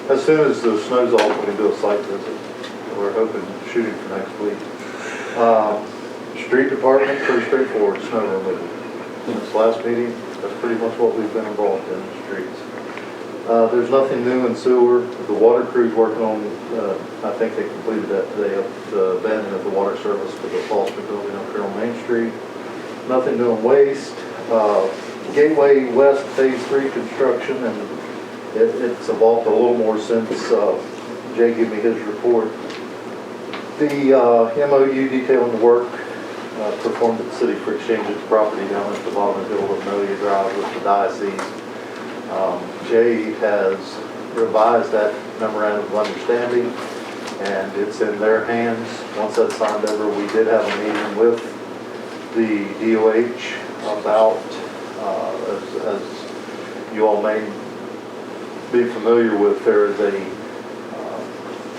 As soon as the snow's off, we can do a site visit. We're hoping, shooting for next week. Street department, pretty straightforward, snow removal. This last meeting, that's pretty much what we've been involved in the streets. There's nothing new in sewer. The water crew's working on, I think they completed that today, up the banding of the water service for the Foster building up here on Main Street. Nothing new in waste. Gateway West Phase 3 construction, and it's evolved a little more since Jay gave me his report. The MOU detailing the work performed at the City for Exchange's property down at the bottom of the hill of Amelia Drive with the diocese. Jay has revised that memorandum of understanding, and it's in their hands. Once that's signed over, we did have a meeting with the DOH about As you all may be familiar with, there is a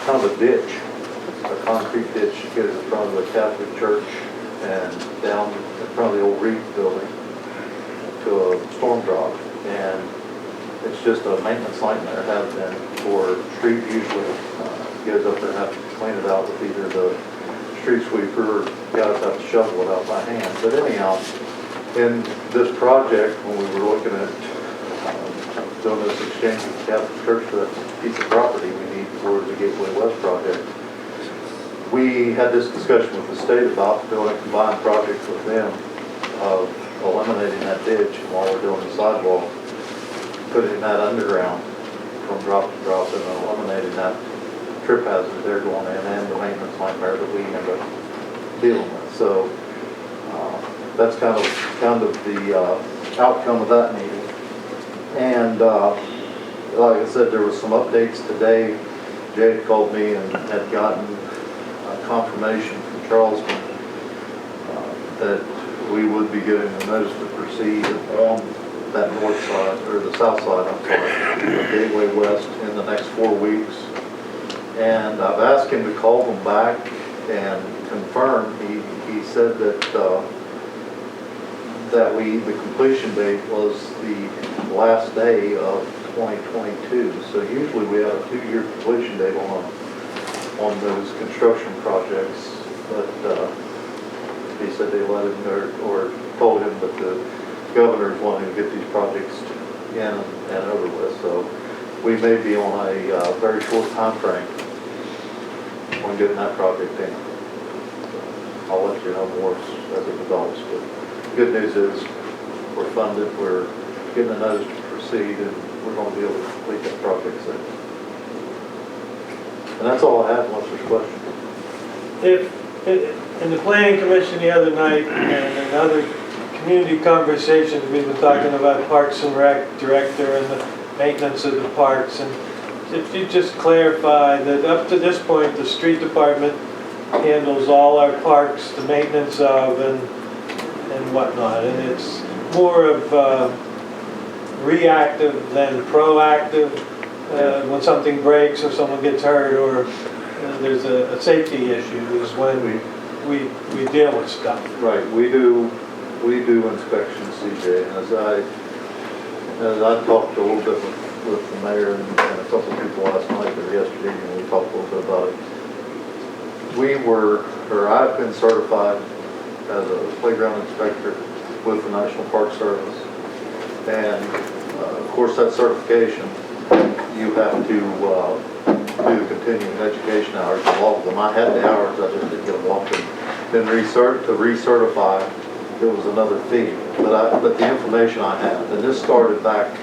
kind of a ditch, a concrete ditch that goes in front of the Catholic church and down in front of the old Reed building to a storm drop. And it's just a maintenance nightmare, has been, for street usually. Goes up there and have to clean it out with either the street sweeper or guys have to shovel it out by hand. But anyhow, in this project, when we were looking at doing this exchange with the Catholic Church for that piece of property we need for the Gateway West project, we had this discussion with the state about doing a combined project with them of eliminating that ditch, and while we're doing the sidewalk, putting that underground from drop to drop, and then eliminating that trip hazard they're going in and the maintenance nightmare that we end up dealing with. So that's kind of the outcome of that meeting. And like I said, there was some updates today. Jay had called me and had gotten confirmation from Charleston that we would be getting a notice to proceed on that north side, or the south side, I'm sorry, of Gateway West in the next 4 weeks. And I've asked him to call them back and confirm. He said that the completion date was the last day of 2022. So usually we have a 2-year completion date on those construction projects. But he said they let him or told him that the governor's wanting to get these projects in and over with. So we may be on a very short time frame on getting that project in. So I'll let you know more as it develops. But the good news is we're funded, we're getting a notice to proceed, and we're going to be able to complete that project soon. And that's all I have unless there's questions. If, in the planning commission the other night and in other community conversations, we've been talking about Parks and Rec director and the maintenance of the parks, and if you just clarify that up to this point, the street department handles all our parks, the maintenance of and whatnot, and it's more of reactive than proactive when something breaks or someone gets hurt or there's a safety issue is when we deal with stuff. Right, we do inspections, CJ, and as I talked a little bit with the mayor and a couple of people last night or yesterday, and we talked a little bit about it. I've been certified as a playground inspector with the National Park Service, and of course that certification, you have to do the continuing education hours, a lot of them. I had the hours, I just didn't get them often. Then to recertify, it was another fee, but the information I have, and this started back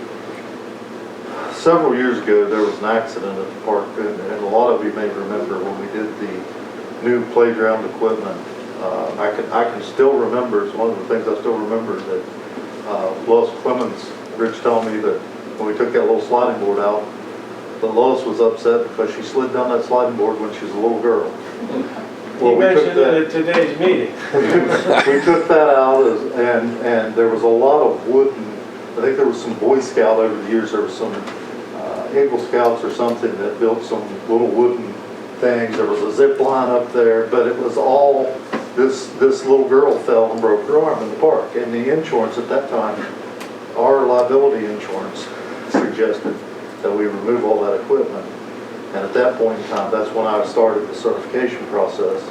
several years ago. There was an accident at the park, and a lot of you may remember when we did the new playground equipment. I can still remember, it's one of the things I still remember, that Lois Clemens, Rich told me that when we took that little sliding board out, that Lois was upset because she slid down that sliding board when she was a little girl. Well, you mentioned it at today's meeting. We took that out, and there was a lot of wooden, I think there was some Boy Scout over the years, there was some Eagle Scouts or something that built some little wooden things. There was a zip line up there, but it was all, this little girl fell and broke her arm in the park. And the insurance at that time, our liability insurance suggested that we remove all that equipment. And at that point in time, that's when I started the certification process.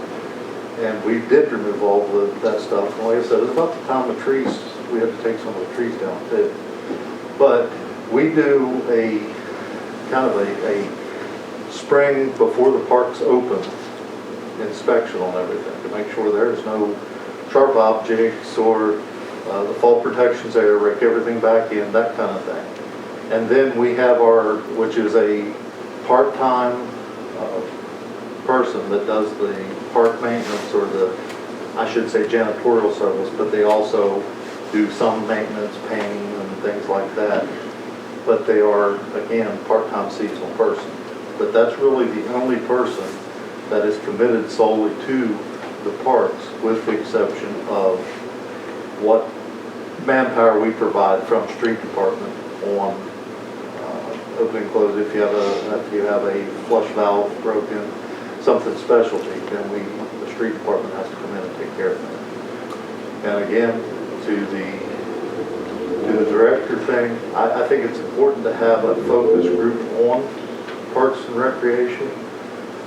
And we did remove all that stuff. And like I said, it was about the time the trees, we had to take some of the trees down too. But we do a kind of a spring before the park's open inspection on everything to make sure there's no sharp objects or the fall protection's there, rake everything back in, that kind of thing. And then we have which is a part-time person that does the park maintenance or I should say janitorial service, but they also do some maintenance, painting and things like that. But they are, again, part-time seasonal person. But that's really the only person that is committed solely to the parks, with the exception of what manpower we provide from street department on opening, close, if you have a flush valve broken, something specialty, then the street department has to come in and take care of that. And again, to the director thing, I think it's important to have a focus group on parks and recreation,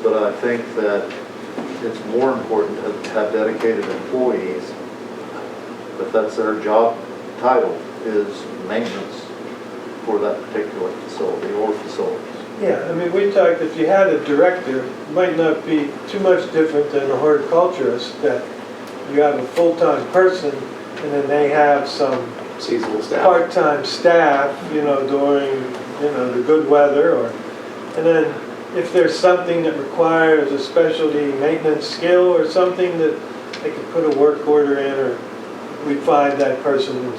but I think that it's more important to have dedicated employees, if that's their job title, is maintenance for that particular facility or facilities. Yeah, I mean, we talked, if you had a director, it might not be too much different than a horticulturist, that you have a full-time person and then they have some Seasonal staff. part-time staff, during, the good weather, and then if there's something that requires a specialty maintenance skill or something that they could put a work order in, or we find that person,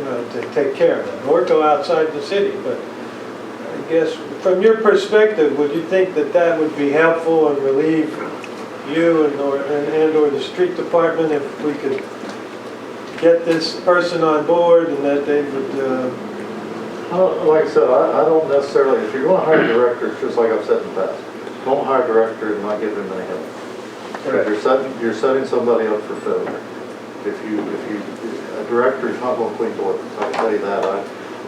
to take care of it, or go outside the city. But I guess from your perspective, would you think that that would be helpful and relieve you and/or the street department if we could get this person on board and that they would... Like I said, I don't necessarily, if you're going to hire a director, it's just like I've said in the past, don't hire a director and not give him any help. If you're setting somebody up for failure. A director is not going to clean toilets, I'll tell you that.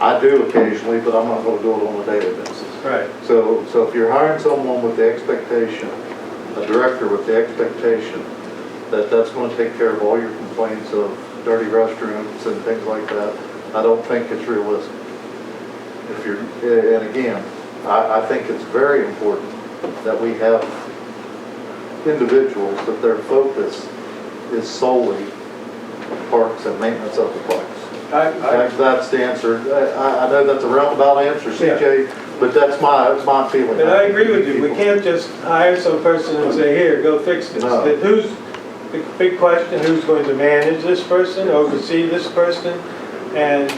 I do occasionally, but I'm not going to do it on a daily basis. Right. So if you're hiring someone with the expectation, a director with the expectation that that's going to take care of all your complaints of dirty restrooms and things like that, I don't think it's realistic. And again, I think it's very important that we have individuals that their focus is solely parks and maintenance of the parks. That's the answer. I know that's a roundabout answer, CJ, but that's my feeling. And I agree with you. We can't just hire some person and say, here, go fix this. No. Big question, who's going to manage this person, oversee this person, and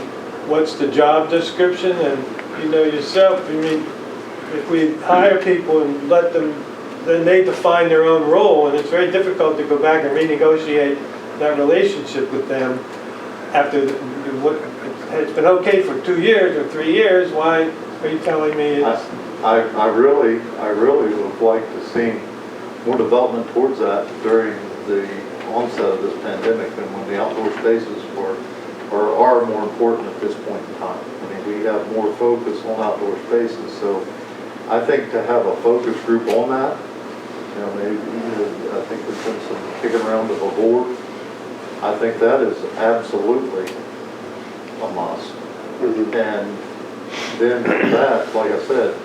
what's the job description? And yourself, if we hire people and let them, then they define their own role, and it's very difficult to go back and renegotiate that relationship with them after what it's been okay for 2 years or 3 years. Why are you telling me it's... I really would like to see more development towards that during the onset of this pandemic, and when the outdoor spaces are more important at this point in time. We have more focus on outdoor spaces, so I think to have a focus group on that, maybe I think there's been some kicking around of a board. I think that is absolutely a must. Mm-hmm. And then that, like I said,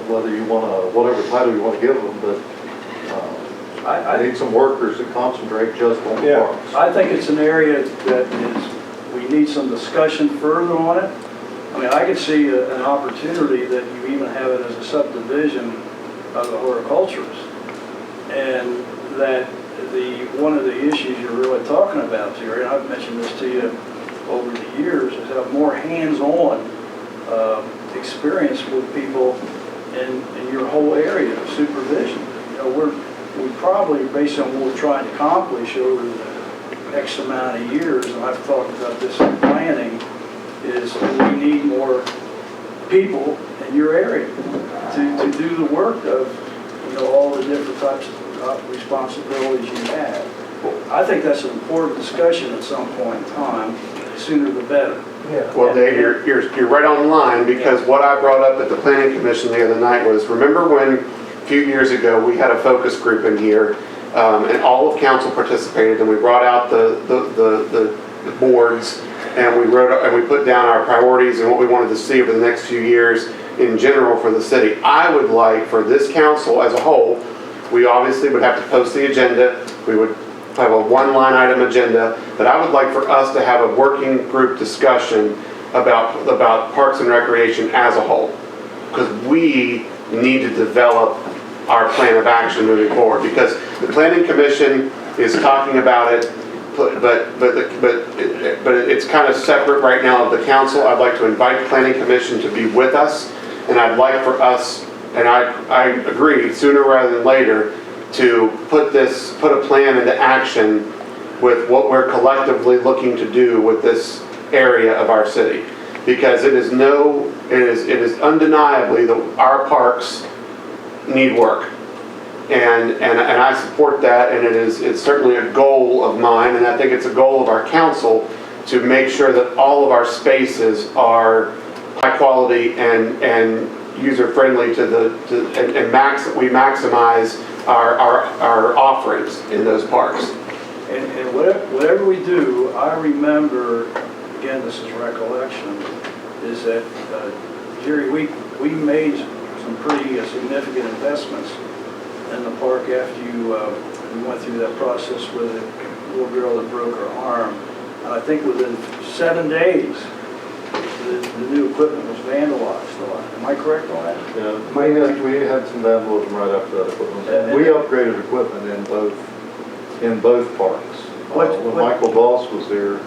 whether you want to, whatever title you want to give them, but I need some workers to concentrate just on the parks. I think it's an area that we need some discussion further on it. I could see an opportunity that you even have it as a subdivision of the horticulturist, and that one of the issues you're really talking about, Jerry, and I've mentioned this to you over the years, is have more hands-on experience with people in your whole area of supervision. We probably, based on what we're trying to accomplish over the X amount of years, and I've talked about this in planning, is we need more people in your area to do the work of all the different types of responsibilities you have. I think that's an important discussion at some point in time. Sooner the better. Yeah. Well, Dave, you're right on the line, because what I brought up at the Planning Commission the other night was, remember when a few years ago we had a focus group in here, and all of council participated, and we brought out the boards, and we put down our priorities and what we wanted to see over the next few years in general for the city. I would like for this council as a whole, we obviously would have to post the agenda. We would have a one-line item agenda, but I would like for us to have a working group discussion about Parks and Recreation as a whole, because we need to develop our plan of action moving forward, because the Planning Commission is talking about it, but it's kind of separate right now of the council. I'd like to invite the Planning Commission to be with us, and I'd like for us, and I agree, sooner rather than later, to put a plan into action with what we're collectively looking to do with this area of our city. Because it is undeniably that our parks need work. And I support that, and it's certainly a goal of mine, and I think it's a goal of our council to make sure that all of our spaces are high quality and user friendly we maximize our offerings in those parks. And whatever we do, I remember, again, this is recollection, is that, Jerry, we made some pretty significant investments in the park after we went through that process with a little girl that broke her arm. And I think within 7 days, the new equipment was vandalized. Am I correct on that? Yeah, we had some vandalism right after that equipment. And we upgraded equipment in both parks. When Michael Doss was here,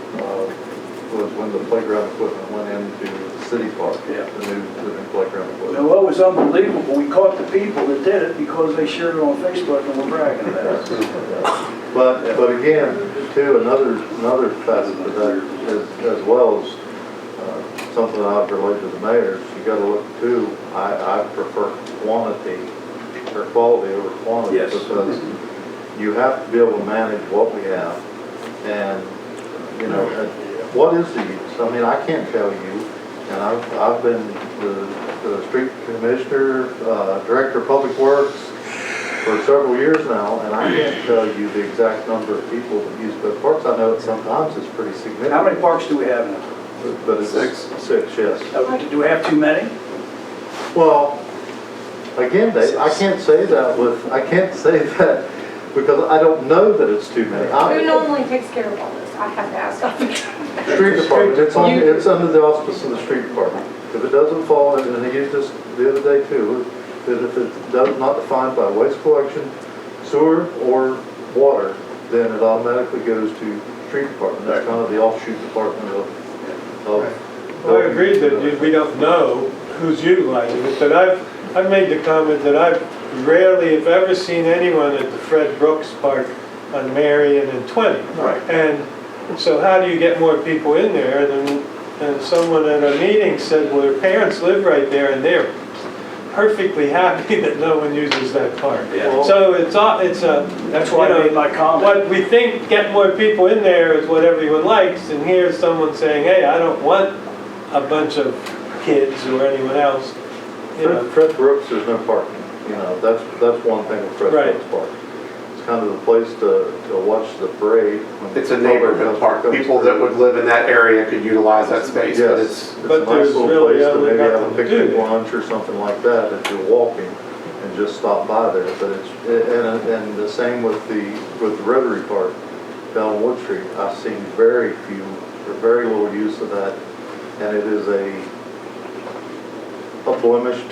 was when the playground equipment went into the city park. Yeah. The new playground equipment. Now, what was unbelievable, we caught the people that did it because they shared it on Facebook and were bragging about it. But again, too, another facet of that is, as well as something that I've related to the mayors, you got to look too. I prefer quantity or quality over quantity. Yes. Because you have to be able to manage what we have, and what is the use? I mean, I can't tell you, and I've been the street commissioner, director of public works for several years now, and I can't tell you the exact number of people that use both parks. I know that sometimes it's pretty significant. How many parks do we have now? But it's six, yes. Do we have too many? Well, again, Dave, I can't say that because I don't know that it's too many. Who normally takes care of all this? I have to ask. Street department, it's under the auspice of the street department. If it doesn't fall, and I used this the other day too, that if it's not defined by waste collection, sewer, or water, then it automatically goes to street department. That's kind of the offshoot department of. Well, I agree that we don't know who's utilizing it, but I've made the comment that I've rarely, if ever, seen anyone at the Fred Brooks Park on Marion and 20. Right. And so how do you get more people in there? And someone at a meeting said, well, their parents live right there and they're perfectly happy that no one uses that park. Yeah. So it's a. That's why I made my comment. What we think get more people in there is what everyone likes, and here's someone saying, hey, I don't want a bunch of kids or anyone else. Fred Brooks, there's no parking. That's one thing with Fred Brooks Park. It's kind of the place to watch the parade. It's a neighborhood park. People that would live in that area could utilize that space. Yes, but it's a nice little really place to maybe have a nothing to picnic do. lunch or something like that if you're walking and just stop by there. But and the same with the Rotary Park down Wood Street. I've seen very few or very little use of that, and it is a blemished.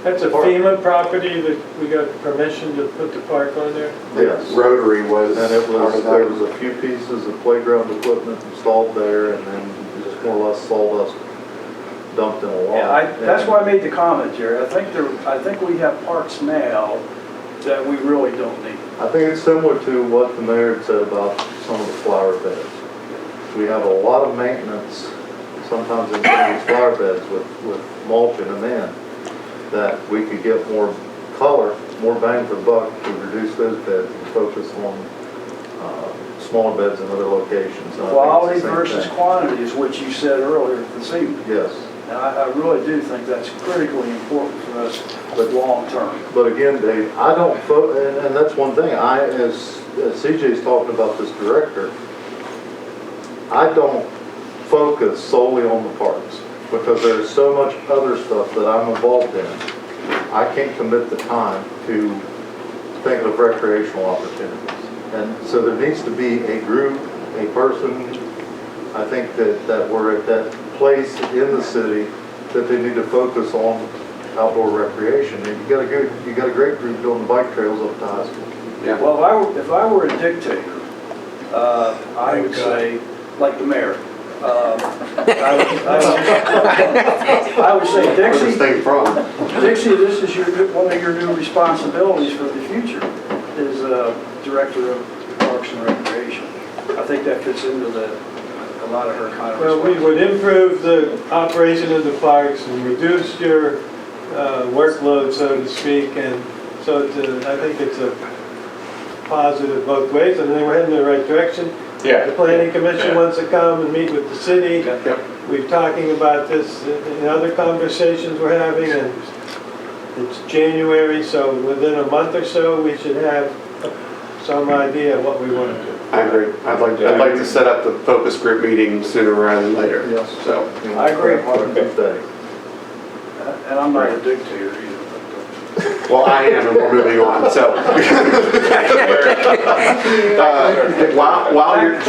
That's a FEMA property that we got permission to put the park on there? Yes. Rotary was And it part was, of there that. was a few pieces of playground equipment installed there, and then just more or less sawdust dumped in a lot. Yeah, that's why I made the comment, Jerry. I think we have parks now that we really don't need. I think it's similar to what the mayor had said about some of the flower beds. We have a lot of maintenance sometimes in some of these flower beds with mulching them in, that we could get more color, more bang for the buck to reduce those beds and focus on smaller beds in other locations. And I think it's the Quality same versus thing. quantity is what you said earlier this evening. Yes. And I really do think that's critically important for us long term. But again, Dave, I don't, and that's one thing, as CJ's talking about this director, I don't focus solely on the parks because there's so much other stuff that I'm involved in. I can't commit the time to think of recreational opportunities. And so there needs to be a group, a person, I think that we're at that place in the city that they need to focus on outdoor recreation. And you got a great group doing the bike trails up to high school. Yeah. Well, if I were a dictator, I would say, like the mayor, I would say, Where's this thing from? Dixie, this is one of your new responsibilities for the future, is Director of Parks and Recreation. I think that fits into the a lot of her kind of Well, we would improve the operation of the parks and reduce your workload, so to speak, and so I think it's a positive both ways, and then we're heading in the right direction. Yeah. The planning commission wants to come and meet with the city. Yep. We're talking about this in other conversations we're having, and it's January, so within a month or so, we should have some idea of what we want to do. I agree. I'd like to set up the focus group meeting sooner rather than later. Yes. So, I agree. Day. And I'm not a dictator either. well, I am, and we're moving on. So, while you're,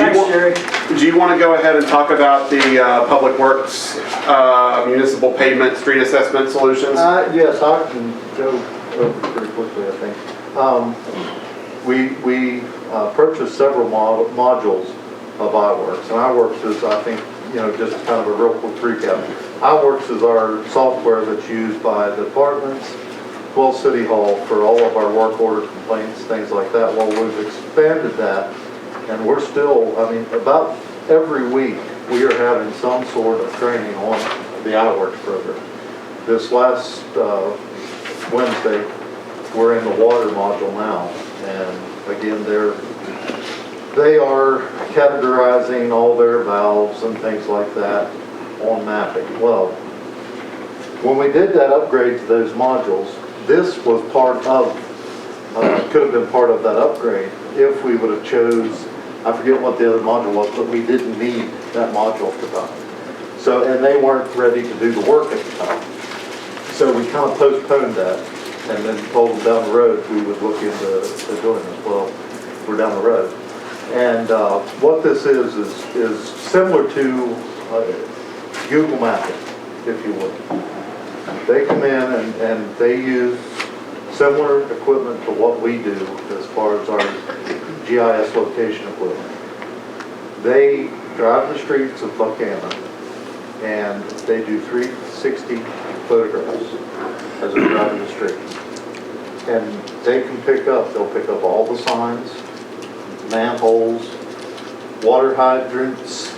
do you want to go ahead and talk about the Public Works municipal pavement street assessment solutions? Yes, I can go over pretty quickly, I think. We purchased several modules of iWorks, and iWorks is, I think, just kind of a real quick recap. iWorks is our software that's used by departments, well, City Hall for all of our work order complaints, things like that. Well, we've expanded that, and we're still, about every week we are having some sort of training on the iWorks program. This last Wednesday, we're in the water module now, and again, they are categorizing all their valves and things like that on mapping. Well, when we did that upgrade to those modules, this was part of, could have been part of that upgrade if we would have chose, I forget what the other module was, but we didn't need that module at the time. So, and they weren't ready to do the work at the time. So we kind of postponed that and then told them down the road we would look into doing this. Well, we're down the road. And what this is similar to Google Mapping, if you would. They come in and they use similar equipment to what we do as far as our GIS location equipment. They drive the streets of Buckhannon and they do 360 photographs as they're driving the street. And they'll pick up all the signs, manholes, water hydrants,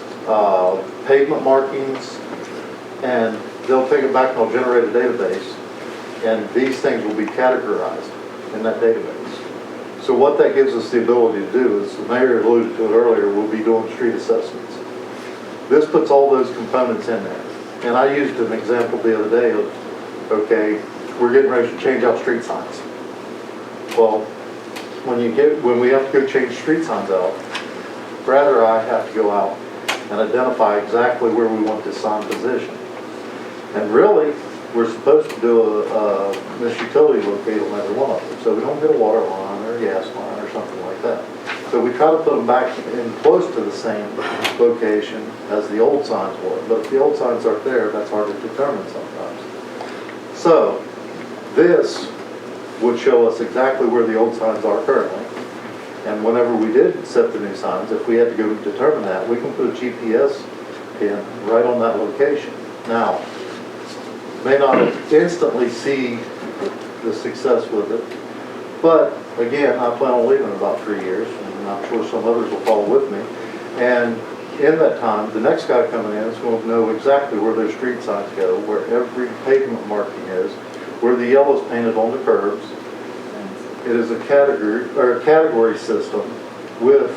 pavement markings, and they'll take it back and they'll generate a database, and these things will be categorized in that database. So what that gives us the ability to do is, the mayor alluded to it earlier, we'll be doing street assessments. This puts all those components in there. And I used an example the other day of, okay, we're getting ready to change out street signs. Well, when we have to go change street signs out, Brad or I have to go out and identify exactly where we want this sign positioned. And really, we're supposed to do a this utility locate on every one of them, so we don't get a water line or a gas line or something like that. So we try to put them back in close to the same location as the old signs were. But if the old signs aren't there, that's hard to determine sometimes. So this would show us exactly where the old signs are currently. And whenever we did set the new signs, if we had to go determine that, we can put a GPS pin right on that location. Now, may not instantly see the success with it, but again, I plan on leaving in about 3 years, and I'm sure some others will follow with me. And in that time, the next guy coming in is going to know exactly where those street signs go, where every pavement marking is, where the yellow's painted on the curbs. It is a category system with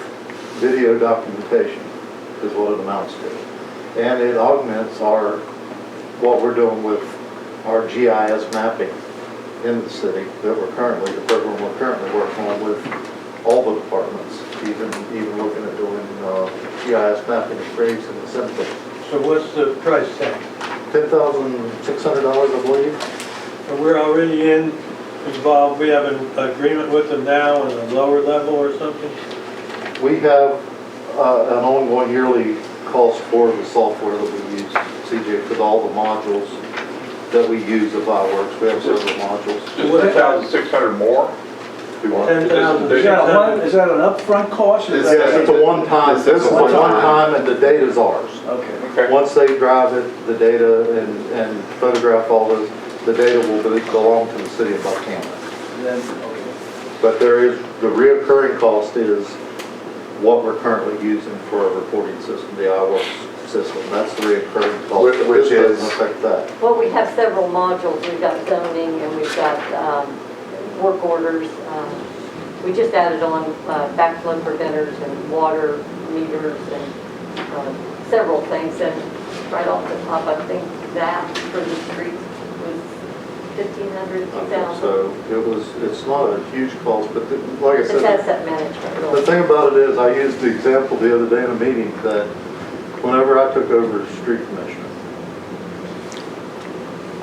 video documentation, is what it amounts to. And it augments what we're doing with our GIS mapping in the city the program we're currently working on with all the departments, even looking at doing GIS mapping of graves in the cemetery. So what's the price tag? $10,600, I believe. And we're already involved, we have an agreement with them now on a lower level or something? We have an ongoing yearly cost for the software that we use, CJ, for all the modules that we use of iWorks. We have several modules. Just 10,600 more? We want. 10,000. Is that an upfront cost? Yes, it's a one-time. This is a one-time, and the data's ours. Okay. Once they drive it, the data and photograph all those, the data will belong to the city of Buckhannon. Then, okay. But the reoccurring cost is what we're currently using for our reporting system, the iWorks system. That's the recurring cost. Which This is? doesn't affect that. Well, we have several modules. We've got zoning and we've got work orders. We just added on backflow preventers and water meters and several things. And right off the top, I think that for the streets was $1,500, $2,000. So it's not a huge cost, but like I It's said, asset management, the really. thing about it is, I used the example the other day in a meeting that whenever I took over as street commissioner,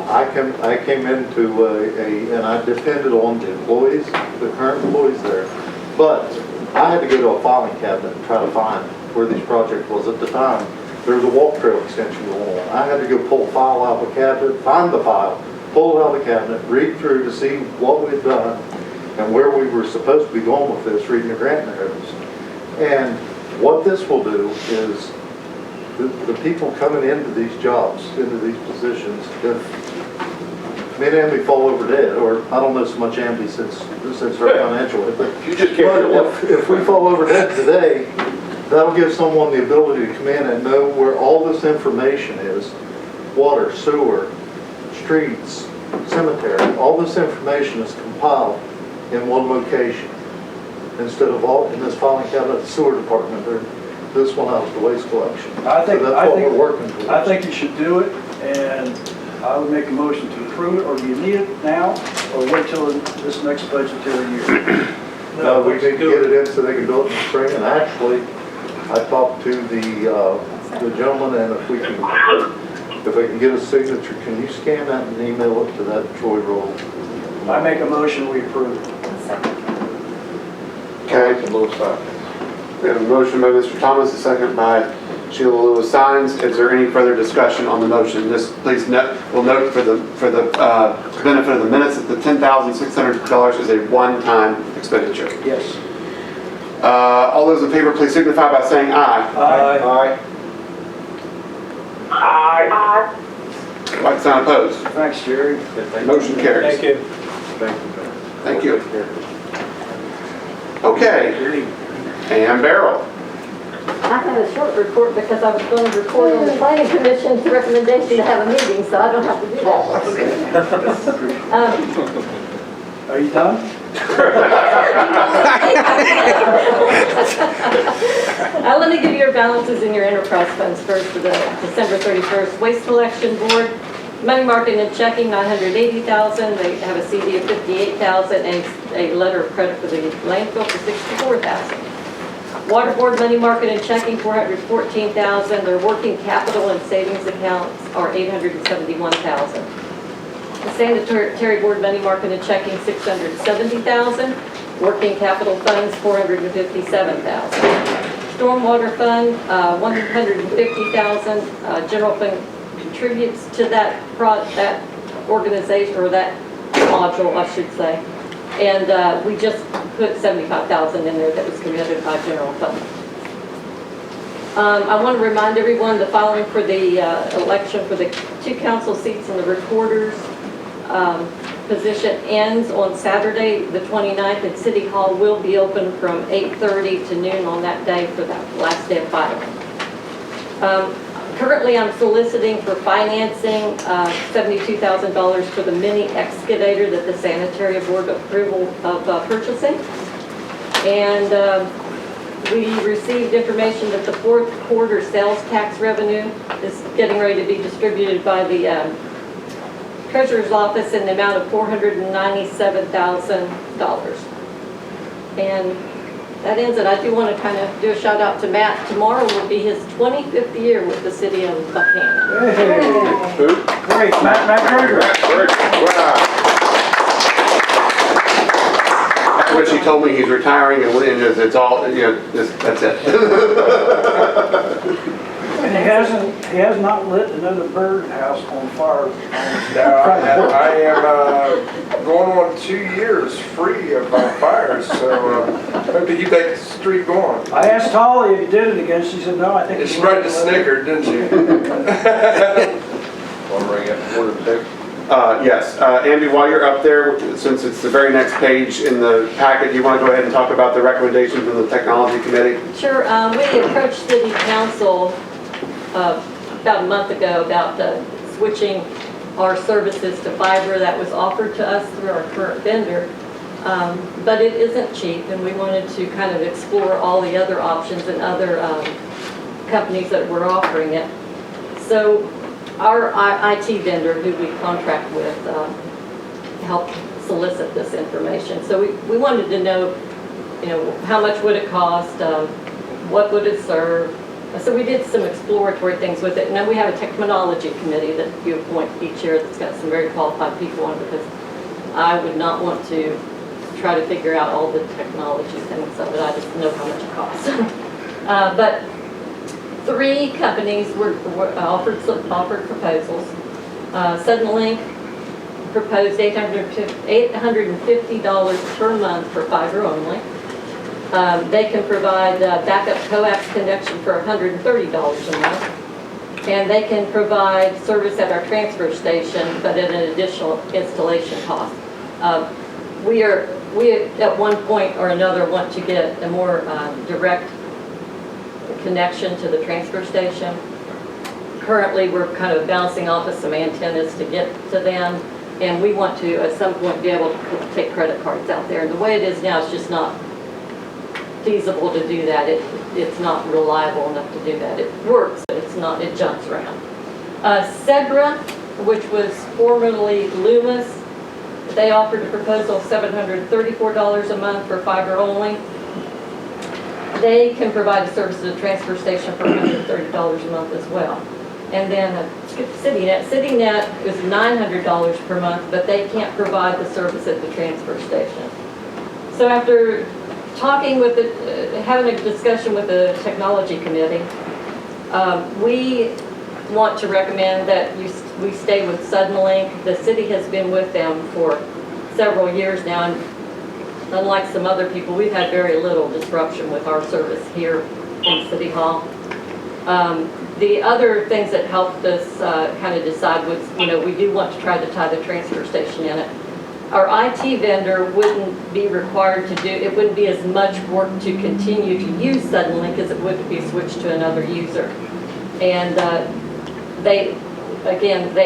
I came into and I depended on the employees, the current employees there, but I had to go to a filing cabinet and try to find where these projects was at the time. There was a walk trail extension going on. I had to go pull a file out of the cabinet, find the file, pull it out of the cabinet, read through to see what we'd done and where we were supposed to be going with this, reading the grant narratives. And what this will do is the people coming into these jobs, into these positions, if me and Amby fall over dead, or I don't know so much Amby since her financial, but You just can't. if we fall over dead today, that'll give someone the ability to come in and know where all this information is, water, sewer, streets, cemetery, all this information is compiled in one location. Instead of all in this filing cabinet, the sewer department, or this one out of the waste collection. So that's what we're working towards. I think you should do it, and I would make a motion to approve it, or do you need it now, or wait till this next budgetary year? No, we need to get it in so they can build it in the spring, and actually, I talked to the gentleman, and if I can get a signature, can you scan that and email it to that Troy Roll? I make a motion, we approve it. Okay. Some little signs. We have a motion by Mr. Thomas, a second by Sheila Lewis Sines. Is there any further discussion on the motion? This, please note, we'll note for the benefit of the minutes that the $10,600 is a one-time expenditure. Yes. All those in favor, please signify by saying aye. Aye. Aye. Like sign opposed. Thanks, Jerry. Motion carries. Thank you. Thank you. Okay. And Beryl. I have a short report because I was going to report on the planning commission's recommendation to have a meeting, so I don't have to do that. Are you done? Let me give you your balances in your enterprise funds first for the December 31st. Waste collection board, money market and checking, $980,000. They have a CD of $58,000 and a letter of credit for the landfill for $64,000. Water board, money market and checking, $414,000. Their working capital and savings accounts are $871,000. The sanitary board, money market and checking, $670,000. Working capital funds, $457,000. Stormwater fund, $150,000. General fund contributes to that organization, or that module, I should say. And we just put $75,000 in there that was committed by general fund. I want to remind everyone the following for the election for the 2 council seats and the recorder's position ends on Saturday, the 29th, and City Hall will be open from 8:30 to noon on that day for that last day of filing. Currently, I'm soliciting for financing $72,000 for the mini excavator that the sanitary board approval of purchasing. And we received information that the 4th quarter sales tax revenue is getting ready to be distributed by the Treasurer's Office in the amount of $497,000. And that ends it. I do want to kind of do a shout out to Matt. Tomorrow will be his 25th year with the city of Buckhannon. Hey. Great, Matt Gregory. Wow. Which he told me he's retiring, and it's all, that's it. And he has not lit another birdhouse on fire. Now, I am going on 2 years free of fires, so hope to keep that streak going. I asked Holly if he did it again. She said, no, I think. She right to snickered, didn't she? Want to bring it forward to Yes, Andy, while you're up there, since it's the very next page in the packet, do you want to go ahead and talk about the recommendation from the Technology Committee? Sure, we approached City Council about a month ago about switching our services to fiber that was offered to us through our current vendor. But it isn't cheap, and we wanted to kind of explore all the other options and other companies that were offering it. So our IT vendor, who we contract with, helped solicit this information. So we wanted to know, how much would it cost, what would it serve. So we did some exploratory things with it. And then we have a technology committee that you appoint each year that's got some very qualified people on, because I would not want to try to figure out all the technology things of it. I just know how much it costs. But 3 companies were offered proposals. Suddenlink proposed $850 per month for fiber only. They can provide backup coax connection for $130 a month. And they can provide service at our transfer station, but at an additional installation cost. We at one point or another want to get a more direct connection to the transfer station. Currently, we're kind of bouncing off of some antennas to get to them, and we want to at some point be able to take credit cards out there. And the way it is now, it's just not feasible to do that. It's not reliable enough to do that. It works, but it's not, it jumps around. Segra, which was formerly Loomis, they offered a proposal of $734 a month for fiber only. They can provide a service at a transfer station for $130 a month as well. And then CityNet. CityNet is $900 per month, but they can't provide the service at the transfer station. So after talking with having a discussion with the technology committee, we want to recommend that we stay with Suddenlink. The city has been with them for several years now, and unlike some other people, we've had very little disruption with our service here in City Hall. The other things that helped us kind of decide was, we do want to try to tie the transfer station in it. Our IT vendor wouldn't be required to do, it wouldn't be as much work to continue to use Suddenlink as it would to be switched to another user. And they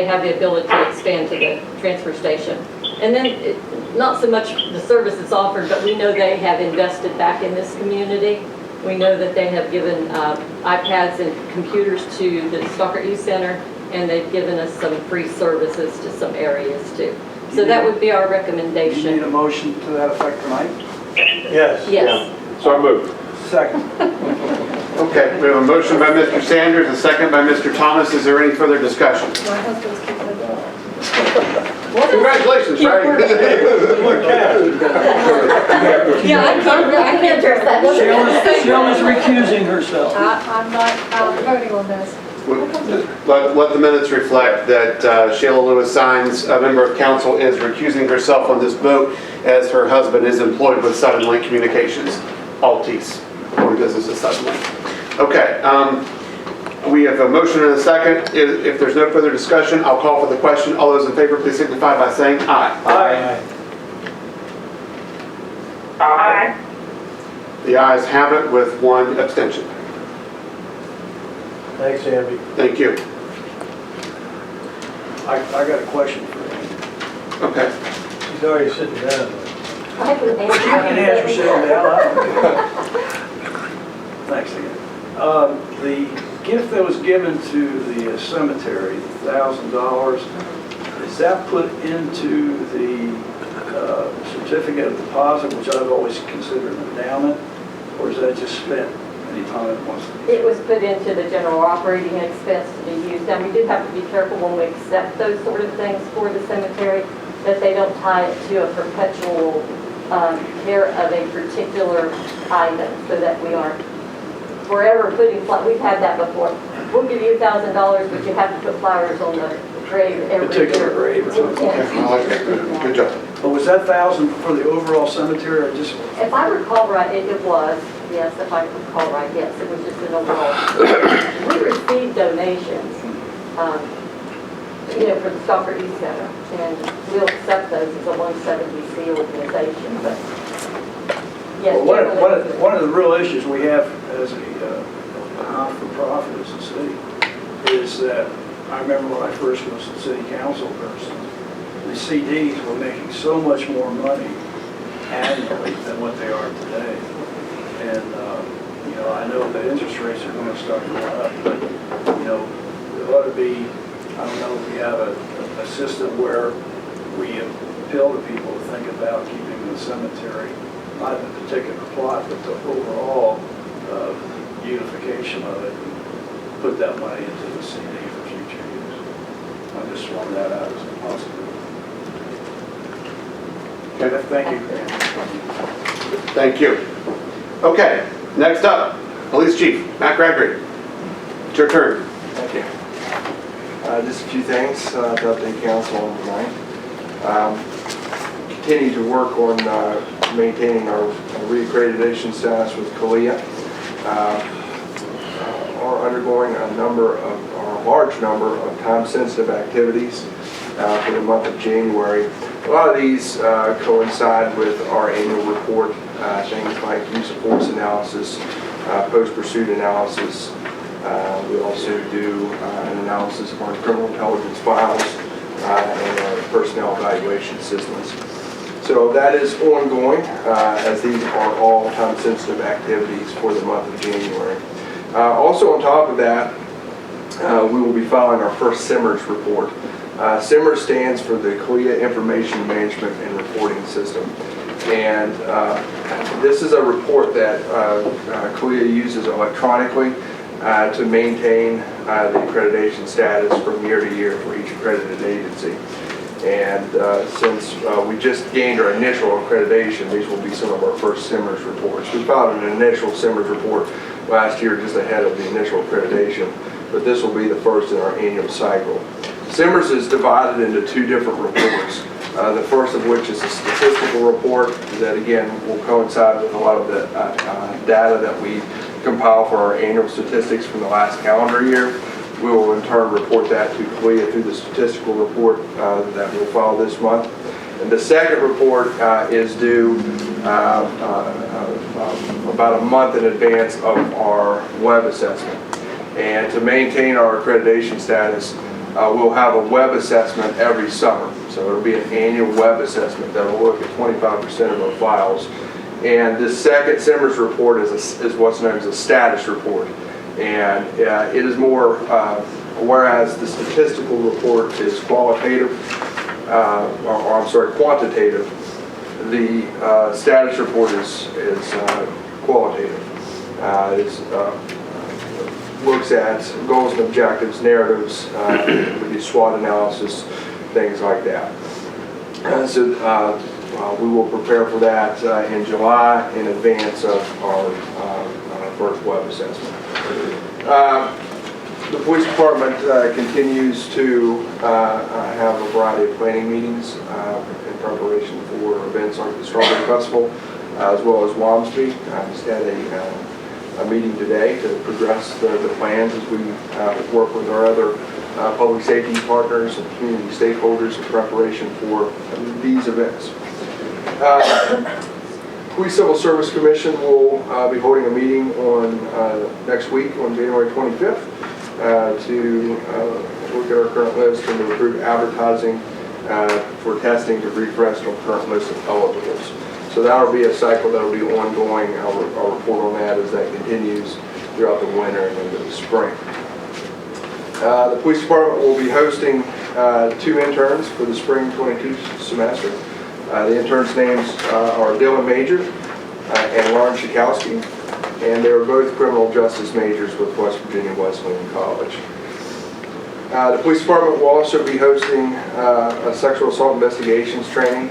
have the ability to expand to the transfer station. And then, not so much the service that's offered, but we know they have invested back in this community. We know that they have given iPads and computers to the Stockert Youth Center, and they've given us some free services to some areas too. So that would be our recommendation. You need a motion to that effect tonight? Yes. Yes. So moved. Second. Okay, we have a motion by Mr. Sanders, a second by Mr. Thomas. Is there any further discussion? My husband's keeping it up. Congratulations, Frank. Yeah, I can't address that. Sheila's recusing herself. I'm not voting on this. Let the minutes reflect that Sheila Lewis Signs, a member of council, is recusing herself on this vote as her husband is employed with Suddenlink Communications, Altice, doing business at Suddenlink. Okay, we have a motion and a second. If there's no further discussion, I'll call for the question. All those in favor, please signify by saying aye. Aye. Aye. The ayes have it with one abstention. Thanks, Andy. Thank you. I got a question for you. Okay. She's already sitting down. I can You can answer sitting down. Thanks again. The gift that was given to the cemetery, $1,000, is that put into the certificate of deposit, which I've always considered an endowment, or is that just spent anytime it wants to be? It was put into the general operating expense to be used, and we do have to be careful when we accept those sort of things for the cemetery, that they don't tie it to a perpetual care of a particular item, so that we aren't forever putting, we've had that before. We'll give you $1,000, but you have to put flowers on the grave every Particular year. grave or something. Okay, I like it. Good job. But was that 1,000 for the overall cemetery, or just? If I recall right, it was, yes, if I recall right, yes, it was just an overall. We received donations for the Stalker East Center. And we'll accept those as a 170C organization, but yes. Well, one of the real issues we have as a not-for-profit as a city is that I remember when I first was a city council person, the CDs were making so much more money annually than what they are today. And, I know that interest rates are going to start going up, but, there ought to be, I don't know if we have a system where we appeal to people to think about keeping the cemetery, not the particular plot, but the overall unification of it, and put that money into the CD for future use. I just throw that out as a possibility. Okay, thank you. Thank you. Okay, next up, Police Chief Matt Gregory. It's your turn. Thank you. Just a few things to update council on tonight. Continue to work on maintaining our reaccreditation status with CALIA. Are undergoing a large number of time-sensitive activities for the month of January. A lot of these coincide with our annual report, things like use of force analysis, post-pursuit analysis. We also do an analysis of our criminal intelligence files and our personnel evaluation systems. So that is ongoing, as these are all time-sensitive activities for the month of January. Also on top of that, we will be filing our first SIMMERS report. SIMMERS stands for the CALIA Information Management and Reporting System. And this is a report that CALIA uses electronically to maintain the accreditation status from year to year for each accredited agency. And since we just gained our initial accreditation, these will be some of our first SIMMERS reports. We filed an initial SIMMERS report last year just ahead of the initial accreditation, but this will be the first in our annual cycle. SIMMERS is divided into two different reports. The first of which is a statistical report that again will coincide with a lot of the data that we compile for our annual statistics from the last calendar year. We will in turn report that to CALIA through the statistical report that we'll file this month. And the second report is due about a month in advance of our web assessment. And to maintain our accreditation status, we'll have a web assessment every summer. So it'll be an annual web assessment that will look at 25% of our files. And this second SIMMERS report is what's known as a status report. And it is more, whereas the statistical report is quantitative, the status report is qualitative. It looks at goals and objectives, narratives, we do SWOT analysis, things like that. We will prepare for that in July in advance of our first web assessment. The police department continues to have a variety of planning meetings in preparation for events like the Strawberry Festival, as well as WAMSB. I just had a meeting today to progress the plans as we work with our other public safety partners and community stakeholders in preparation for these events. Police Civil Service Commission will be holding a meeting on next week on January 25th to look at our current list and to approve advertising for testing to refresh our current list of eligibles. So that will be a cycle that will be ongoing. I'll report on that as that continues throughout the winter and into the spring. The police department will be hosting 2 interns for the spring 22 semester. The interns' names are Dylan Major and Lauren Schakowski, and they are both criminal justice majors with West Virginia Wesleyan College. The police department will also be hosting a sexual assault investigations training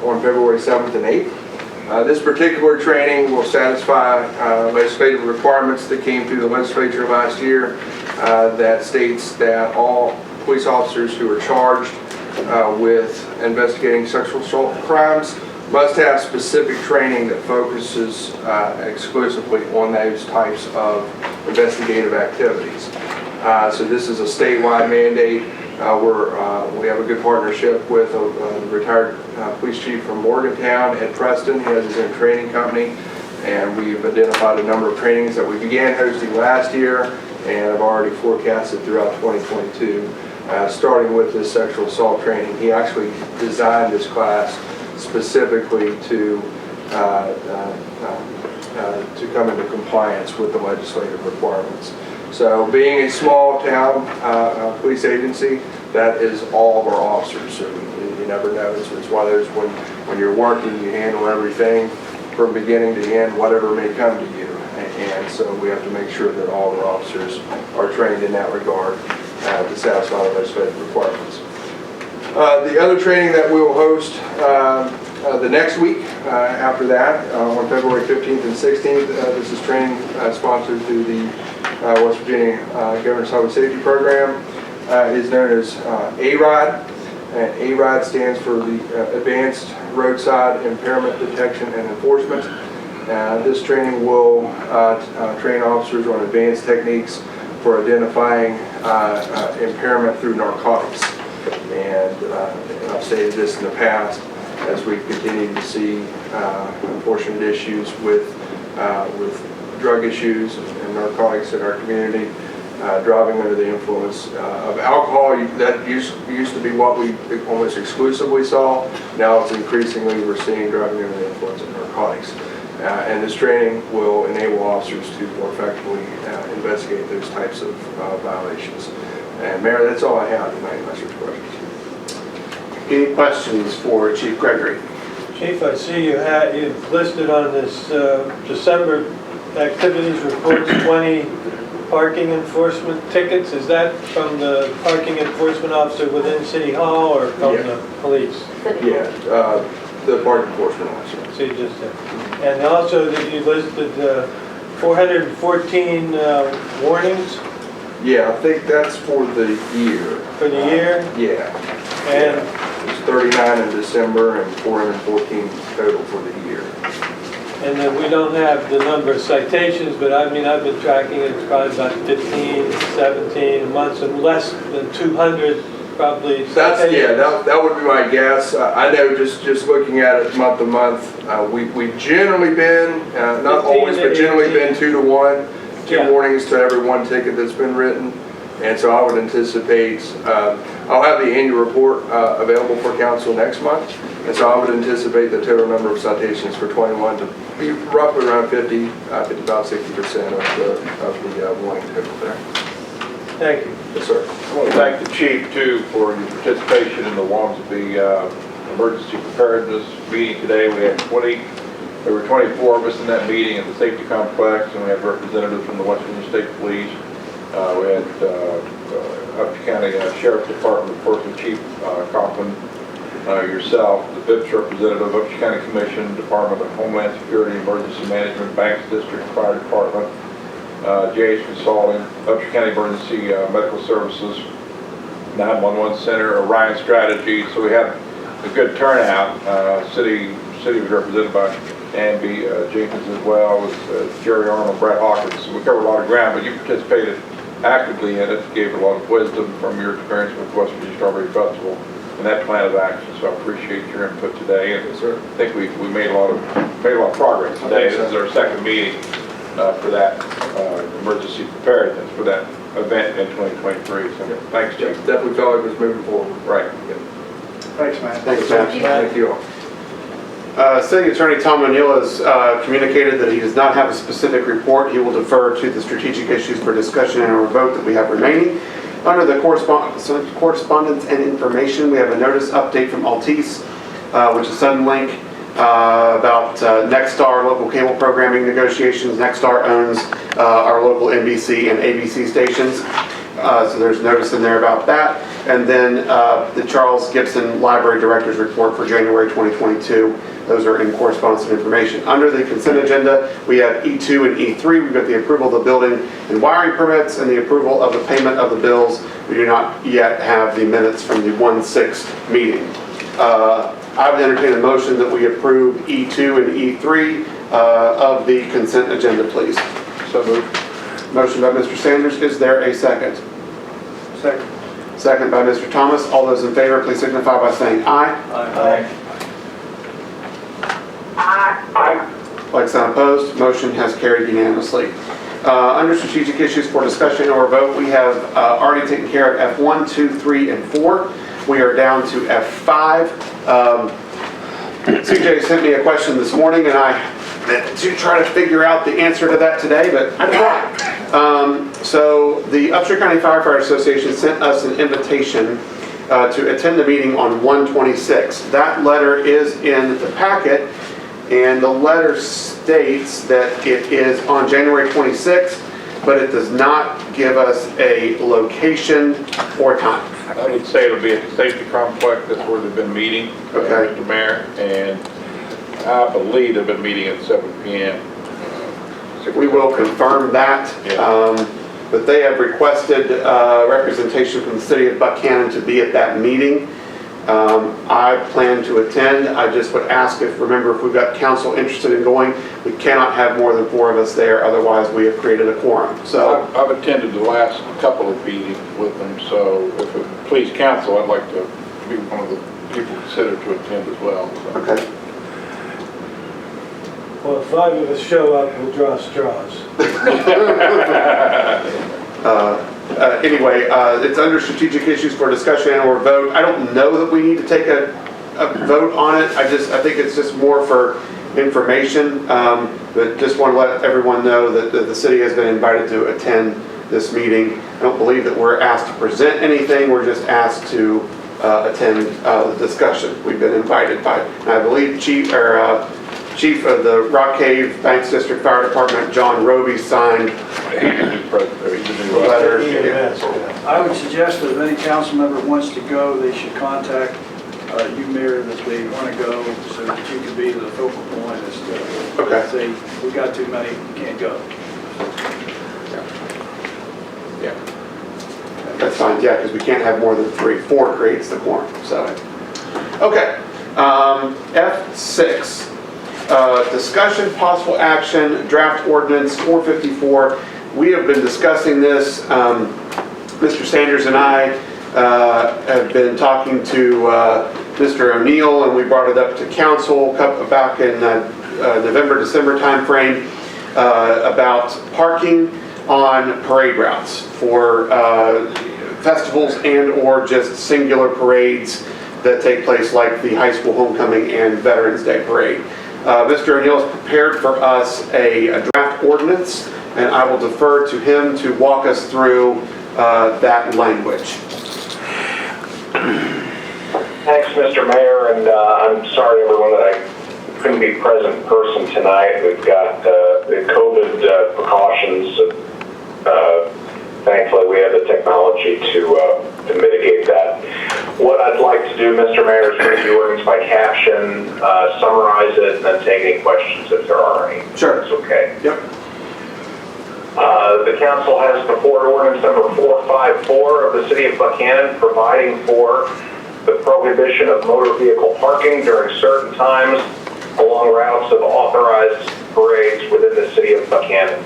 on February 7th and 8th. This particular training will satisfy legislative requirements that came through the legislature last year that states that all police officers who are charged with investigating sexual assault crimes must have specific training that focuses exclusively on those types of investigative activities. So this is a statewide mandate. We have a good partnership with a retired police chief from Morgantown, Ed Preston. He has his own training company, and we've identified a number of trainings that we began hosting last year and have already forecasted throughout 2022, starting with this sexual assault training. He actually designed this class specifically to come into compliance with the legislative requirements. So being a small town police agency, that is all of our officers. So you never know. It's one of those when you're working, you handle everything from beginning to end, whatever may come to you. And so we have to make sure that all of our officers are trained in that regard to satisfy the legislative requirements. The other training that we'll host the next week after that, on February 15th and 16th, this is training sponsored through the West Virginia Governor's Highway Safety Program, is known as ARIDE. And ARIDE stands for the Advanced Roadside Impairment Detection and Enforcement. This training will train officers on advanced techniques for identifying impairment through narcotics. And I've stated this in the past, as we continue to see unfortunate issues with drug issues and narcotics in our community, driving under the influence of alcohol. That used to be what we almost exclusively saw. Now it's increasingly we're seeing driving under the influence of narcotics. And this training will enable officers to more effectively investigate those types of violations. And Mayor, that's all I have tonight, unless there's questions. Any questions for Chief Gregory? Chief, I see you've listed on this December activities reports 20 parking enforcement tickets. Is that from the parking enforcement officer within City Hall or from the police? Yeah, the park enforcement officer. So you just said. And also that you listed 414 warnings Yeah, I think that's for the year. for the year. Yeah. And It's 39 in December and 414 total for the year. And then we don't have the number of citations, but I mean, I've been tracking it, it's probably about 15, 17 a month, and less than 200 probably citations. That would be my guess. I know just looking at it month to month, we've generally been, not always, but generally been 2 to 1, 2 warnings to every 1 ticket that's been written. And so I would anticipate, I'll have the annual report available for council next month. And so I would anticipate the total number of citations for 21 to be roughly around 55, 60% of the warning total there. Thank you. Yes, sir. I want to thank the chief too for your participation in the Waumsby emergency preparedness meeting today. We had there were 24 of us in that meeting at the safety complex, and we had representatives from the West Virginia State Police. We had Upshur County Sheriff's Department, of course, with Chief Coughlin, yourself, the BIPS representative, Upshur County Commission, Department of Homeland Security, Emergency Management, Banks District, Fire Department, JH Consulting, Upshur County Emergency Medical Services, 911 Center, Orion Strategy. So we had a good turnout. City was represented by Andy Jenkins as well as Jerry Arnold, Brett Hawkins. So we covered a lot of ground, but you participated actively in it, gave a lot of wisdom from your experience with West Virginia Strawberry Festival and that plan of action. So I appreciate your input today, and I think we made a lot of progress today. This is our second meeting for that emergency preparedness for that event in 2023. So thanks, Chief. Definitely felt like it was moving forward. Right. Thanks, man. Thanks, Matt. Thank you all. City Attorney Tom O'Neill has communicated that he does not have a specific report. He will defer to the strategic issues for discussion and or vote that we have remaining. Under the correspondence and information, we have a notice update from Altice, which is Suddenlink, about Nexstar local cable programming negotiations. Nexstar owns our local NBC and ABC stations. So there's notice in there about that. And then the Charles Gibson Library Director's Report for January 2022. Those are in correspondence and information. Under the consent agenda, we have E2 and E3. We've got the approval of the building and wiring permits and the approval of the payment of the bills. We do not yet have the minutes from the 1/6 meeting. I would entertain a motion that we approve E2 and E3 of the consent agenda, please. So moved. Motion by Mr. Sanders. Is there a second? Second. Second by Mr. Thomas. All those in favor, please signify by saying aye. Like sign opposed, motion has carried unanimously. Under strategic issues for discussion or vote, we have already taken care of F1, 2, 3, and 4. We are down to F5. CJ sent me a question this morning, and I meant to try to figure out the answer to that today, but I tried. So the Upshur County Firefighter Association sent us an invitation to attend the meeting on 1/26. That letter is in the packet, and the letter states that it is on January 26th, but it does not give us a location or time. I would say it'll be at the safety complex. That's where they've been meeting, Okay. Mr. Mayor, and I believe they've been meeting at 7 p.m. We will confirm that, but they have requested representation from the city of Buckhannon to be at that meeting. I plan to attend. I just would ask if we've got council interested in going, we cannot have more than 4 of us there, otherwise we have created a quorum. So I've attended the last couple of meetings with them, so if it please council, I'd like to be one of the people considered to attend as well. So. Okay. Well, if 5 of us show up, we'll draw straws. Anyway, it's under strategic issues for discussion and or vote. I don't know that we need to take a vote on it. I think it's just more for information. But just want to let everyone know that the city has been invited to attend this meeting. I don't believe that we're asked to present anything. We're just asked to attend the discussion. We've been invited by, and I believe Chief of the Rock Cave Banks District Fire Department, John Roby, signed the letter. I would suggest that if any council member wants to go, they should contact you, Mayor, that they want to go, so that you can be the focal point as to, Okay. say, we got too many, you can't go. Yeah. That's fine, yeah, because we can't have more than 3. 4 creates the quorum, so. Okay, F6. Discussion, possible action, draft ordinance 454. We have been discussing this. Mr. Sanders and I have been talking to Mr. O'Neill, and we brought it up to council back in November, December timeframe about parking on parade routes for festivals and or just singular parades that take place, like the high school homecoming and Veterans Day parade. Mr. O'Neill has prepared for us a draft ordinance, and I will defer to him to walk us through that language. Thanks, Mr. Mayor, and I'm sorry, everyone, that I couldn't be present in person tonight. We've got the COVID precautions. Thankfully, we have the technology to mitigate that. What I'd like to do, Mr. Mayor, is read the ordinance by caption, summarize it, and then take any questions if there are any. Sure. That's okay. Yep. The council has before ordinance number 454 of the city of Buckhannon, providing for the prohibition of motor vehicle parking during certain times along routes of authorized parades within the city of Buckhannon.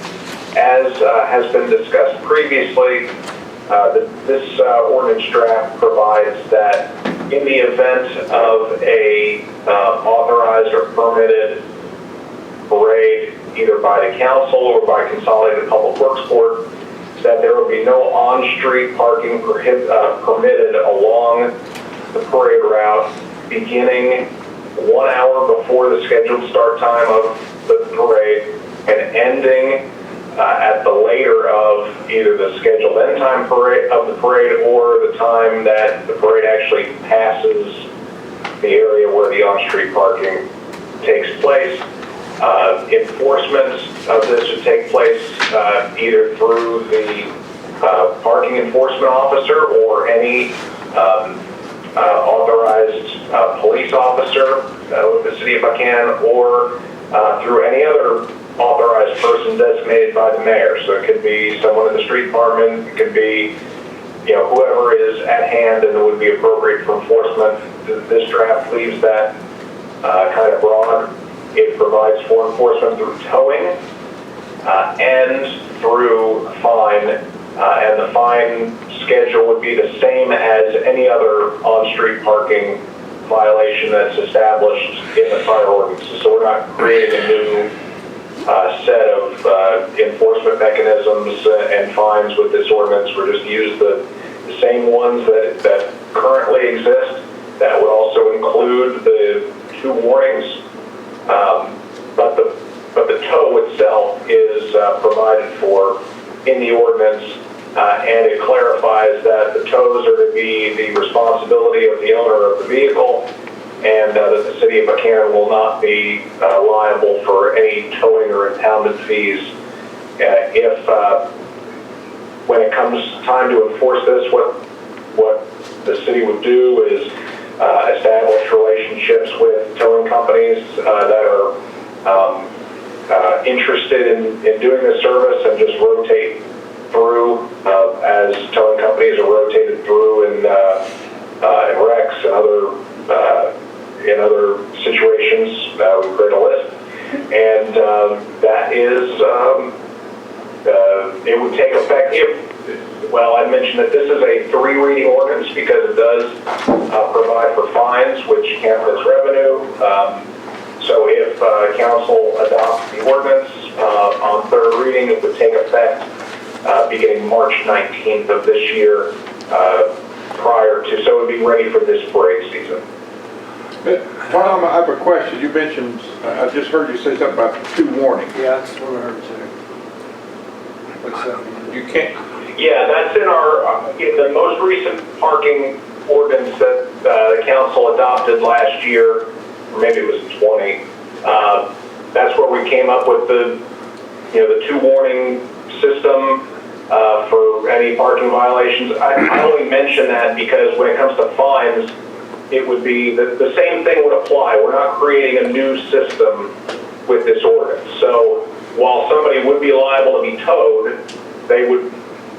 As has been discussed previously, this ordinance draft provides that in the event of a authorized or permitted parade, either by the council or by Consolidated Public Works Board, that there will be no on-street parking permitted along the parade route beginning 1 hour before the scheduled start time of the parade and ending at the later of either the scheduled end time of the parade or the time that the parade actually passes the area where the on-street parking takes place. Enforcement of this would take place either through the parking enforcement officer or any authorized police officer with the city of Buckhannon, or through any other authorized person designated by the mayor. So it could be someone in the street department, it could be whoever is at hand and would be appropriate for enforcement. This draft leaves that kind of broad. It provides for enforcement through towing and through fine, and the fine schedule would be the same as any other on-street parking violation that's established in the prior ordinances. So we're not creating a new set of enforcement mechanisms and fines with this ordinance. We're just use the same ones that currently exist. That would also include the 2 warnings, but the tow itself is provided for in the ordinance, and it clarifies that the tows are to be the responsibility of the owner of the vehicle, and that the city of Buckhannon will not be liable for any towing or impoundment fees. If when it comes time to enforce this, what the city would do is establish relationships with towing companies that are interested in doing this service, and just rotate through as towing companies are rotated through in wrecks and other situations. We create a list, and that is it would take effect if, well, I mentioned that this is a 3-reading ordinance because it does provide for fines, which count as revenue. So if council adopts the ordinance on 3rd reading, it would take effect beginning March 19th of this year, prior to, so it would be ready for this parade season. Tom, I have a question. You mentioned, I just heard you say something about 2 warnings. Yeah, that's what I heard too. What's that? You can't, Yeah, that's in our, in the most recent parking ordinance that the council adopted last year, or maybe it was 20. That's where we came up with the 2 warning system for any parking violations. I only mention that because when it comes to fines, it would be, the same thing would apply. We're not creating a new system with this ordinance. So while somebody would be liable to be towed, they would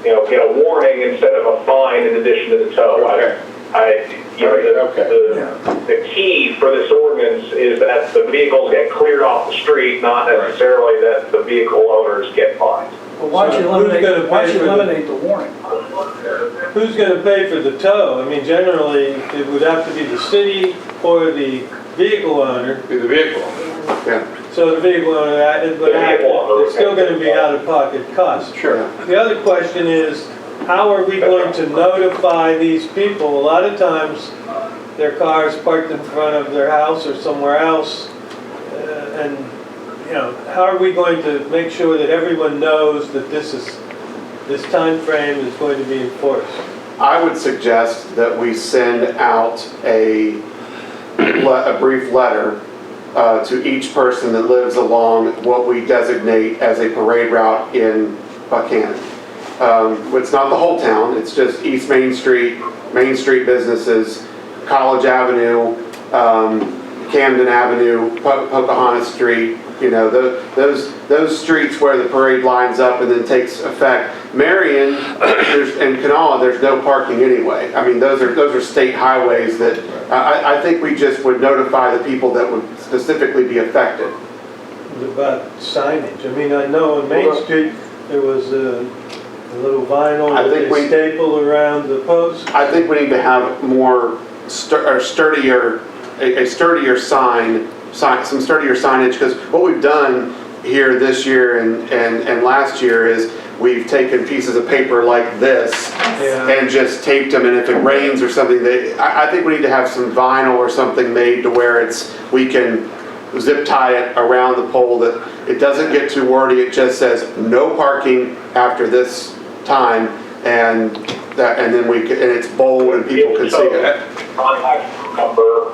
get a warning instead of a fine in addition to the tow. Okay. The key for this ordinance is that the vehicles get cleared off the street, not necessarily that the vehicle owners get fined. Well, why don't you eliminate the warning? Who's going to pay for the tow? I mean, generally, it would have to be the city or the vehicle owner. be the vehicle. Yeah. So the vehicle owner, it's still going to be out-of-pocket cost. Sure. The other question is, how are we going to notify these people? A lot of times, their car is parked in front of their house or somewhere else, and how are we going to make sure that everyone knows that this time frame is going to be enforced? I would suggest that we send out a brief letter to each person that lives along what we designate as a parade route in Buckhannon. It's not the whole town, it's just East Main Street businesses, College Avenue, Camden Avenue, Pocahontas Street, those streets where the parade lines up and then takes effect. Marion and Kanawha, there's no parking anyway. I mean, those are state highways that I think we just would notify the people that would specifically be affected. What about signage? I mean, I know on Main Street there was a little vinyl that they staple around the post. I think we need to have more sturdier sign, some sturdier signage, because what we've done here this year and last year is we've taken pieces of paper like this and just taped them, and if it rains or something, I think we need to have some vinyl or something made to where we can zip tie it around the pole, that it doesn't get too wordy. It just says no parking after this time, and then and it's bold and people can see it. Contact number,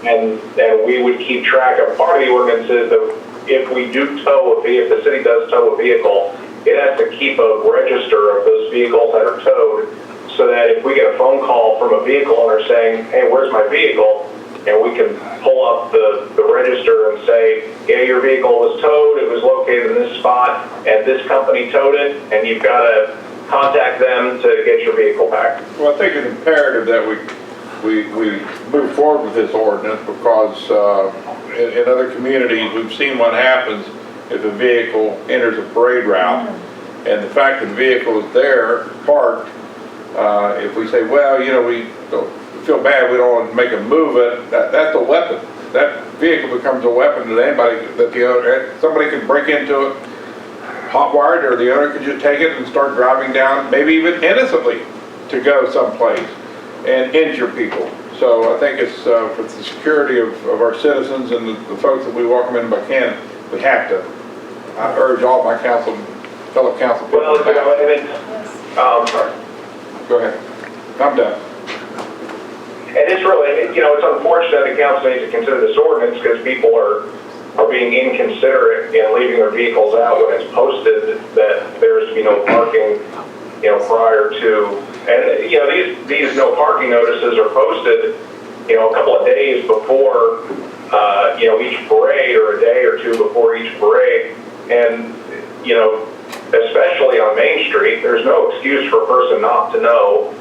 and we would keep track of. Part of the ordinance is that if we do tow if the city does tow a vehicle, it has to keep a register of those vehicles that are towed, so that if we get a phone call from a vehicle owner saying, hey, where's my vehicle? And we can pull up the register and say, yeah, your vehicle was towed, it was located in this spot, and this company towed it, and you've got to contact them to get your vehicle back. Well, I think it's imperative that we move forward with this ordinance, because in other communities, we've seen what happens if a vehicle enters a parade route, and the fact that the vehicle is there, parked, If we say, well, you know, we don't feel bad, we don't want to make them move it, that's a weapon. That vehicle becomes a weapon that anybody, that the owner, somebody can break into it, hot-wired, or the owner could just take it and start driving down, maybe even innocently, to go someplace and injure people. So I think it's for the security of our citizens and the folks that we welcome into Buckhannon, we have to. I urge all my fellow council people. Well, you know, and it's, sorry. Go ahead. I'm done. And it's really, you know, it's unfortunate that council needs to consider this ordinance because people are being inconsiderate in leaving their vehicles out when it's posted that there's to be no parking, you know, prior to, and, you know, these no parking notices are posted, you know, a couple of days before, you know, each parade, or a day or two before each parade. And, you know, especially on Main Street, there's no excuse for a person not to know,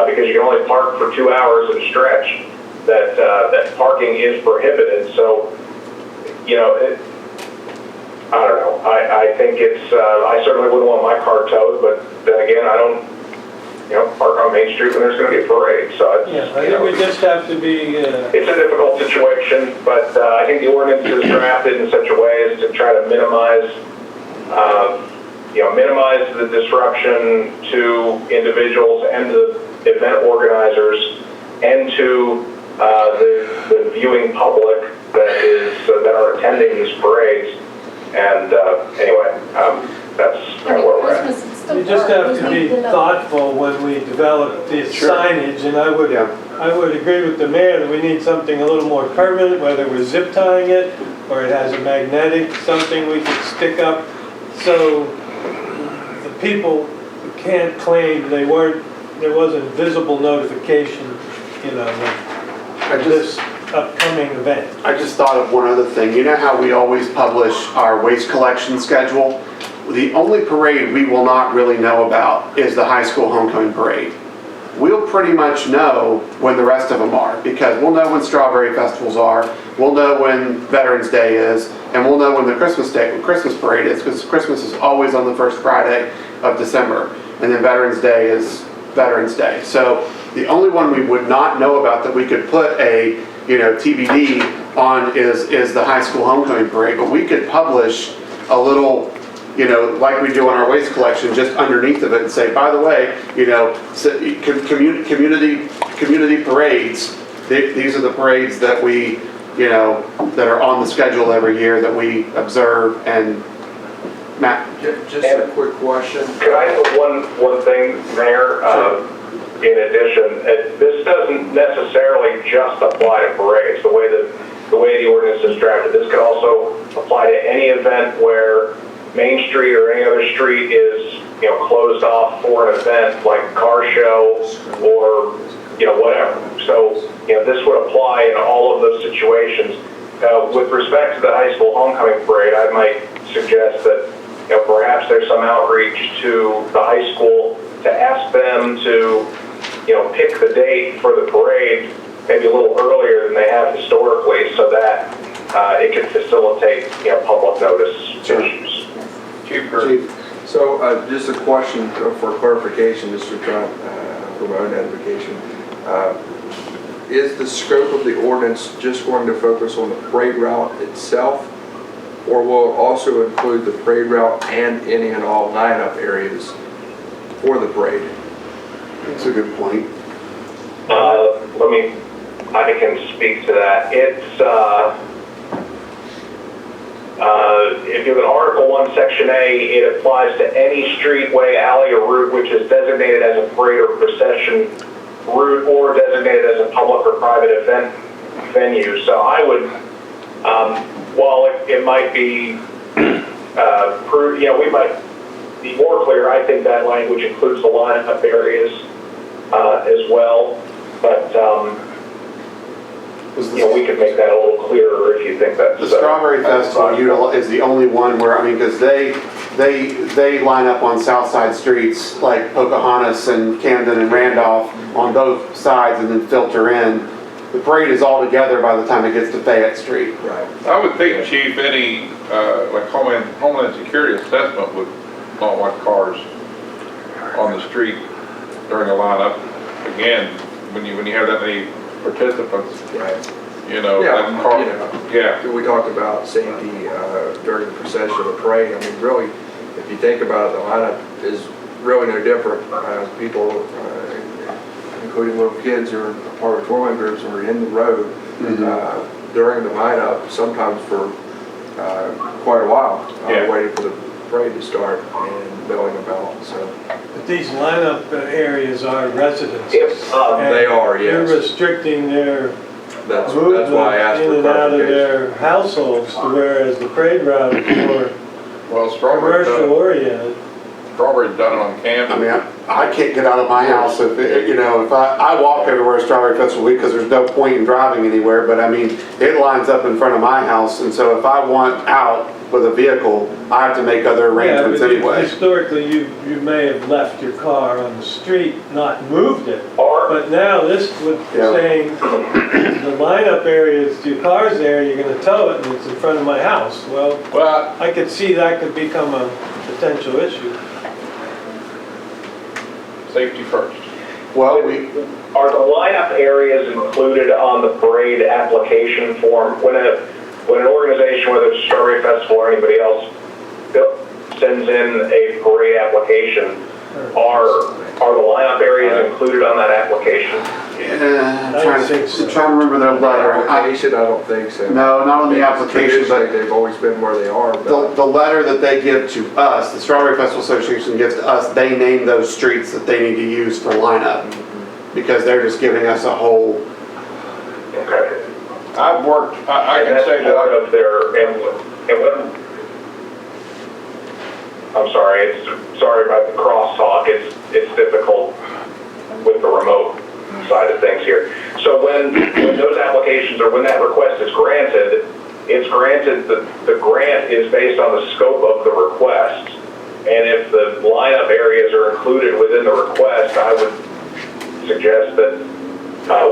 because you can only park for 2 hours at a stretch, that parking is prohibited. So, you know, I don't know. I think it's, I certainly wouldn't want my car towed, but then again, I don't, you know, park on Main Street when there's going to be a parade. So it's, Yeah, I think we just have to be... It's a difficult situation, but I think the ordinance is drafted in such a way as to try to minimize, you know, minimize the disruption to individuals and the event organizers and to the viewing public that are attending these parades. And anyway, that's kind of where we're at. We just have to be thoughtful when we develop this signage, and I would agree with the mayor that we need something a little more permanent, whether we're zip tying it or it has a magnetic, something we could stick up, so the people can't claim there wasn't visible notification, you know, of this upcoming event. I just thought of one other thing. You know how we always publish our waste collection schedule? The only parade we will not really know about is the high school homecoming parade. We'll pretty much know when the rest of them are, because we'll know when strawberry festivals are, we'll know when Veterans Day is, and we'll know when the Christmas parade is, because Christmas is always on the first Friday of December, and then Veterans Day is Veterans Day. So the only one we would not know about that we could put a, you know, TBD on is the high school homecoming parade, but we could publish a little, you know, like we do on our waste collection, just underneath of it and say, by the way, you know, community parades, these are the parades that we, you know, that are on the schedule every year that we observe. And Matt? Just a quick question. Could I have one thing, Mayor? Sure. In addition, this doesn't necessarily just apply to parades. The way the ordinance is drafted, this could also apply to any event where Main Street or any other street is, you know, closed off for an event like a car show or, you know, whatever. So, you know, this would apply in all of those situations. With respect to the high school homecoming parade, I might suggest that, you know, perhaps there's some outreach to the high school to ask them to, you know, pick the date for the parade maybe a little earlier than they have historically, so that it can facilitate, you know, public notice issues. Chief. So just a question for clarification, just to try for my own edification. Is the scope of the ordinance just going to focus on the parade route itself, or will it also include the parade route and any and all lineup areas for the parade? That's a good point. I can speak to that. It's, if you have an Article 1, Section A, it applies to any street, way, alley, or route which is designated as a parade or procession route or designated as a public or private event venue. So I would, while it might be, you know, we might be more clear, I think that language includes the lineup areas as well. But, you know, we could make that a little clearer if you think that's... The Strawberry Festival is the only one where, I mean, because they line up on South Side streets like Pocahontas and Camden and Randolph on both sides and then filter in. The parade is all together by the time it gets to Fayette Street. Right. I would think, Chief, any like Homeland Security assessment would not want cars on the street during the lineup. Again, when you have that many participants, you know, that car, yeah. We talked about safety during the procession of the parade. I mean, really, if you think about it, the lineup is really no different. People, including little kids or part of touring groups, are in the road during the lineup, sometimes for quite a while, waiting for the parade to start and milling about. So. But these lineup areas are residences. They are, yes. You're restricting their that's movement why I asked in for and out of clarification. their households, whereas the parade route is more commercial oriented. Strawberry's done it on campus. I mean, I can't get out of my house if, if I walk everywhere Strawberry Festival Week because there's no point in driving anywhere, but I mean, it lines up in front of my house, and so if I want out with a vehicle, I have to make other arrangements anyway. Historically, you may have left your car on the street, not moved it, but now this would saying the lineup areas, your car's there, you're gonna tow it, and it's in front of my house. Well, I could see that could become a potential issue. Safety first. Well, Are the lineup areas included on the parade application form? When an organization, whether it's Strawberry Festival or anybody else, sends in a parade application, are the lineup areas included on that application? I'm trying to remember their letter. Application, I don't think so. No, not on the application, but they've always been where they are. But the letter that they give to us, the Strawberry Festival Association gives to us, they name those streets that they need to use for lineup, because they're just giving us a whole. Okay. I've worked, I can say that part of their, I'm sorry, sorry about the crosstalk, it's difficult with the remote side of things here. So when those applications, or when that request is granted, it's granted, the grant is based on the scope of the request. And if the lineup areas are included within the request, I would suggest that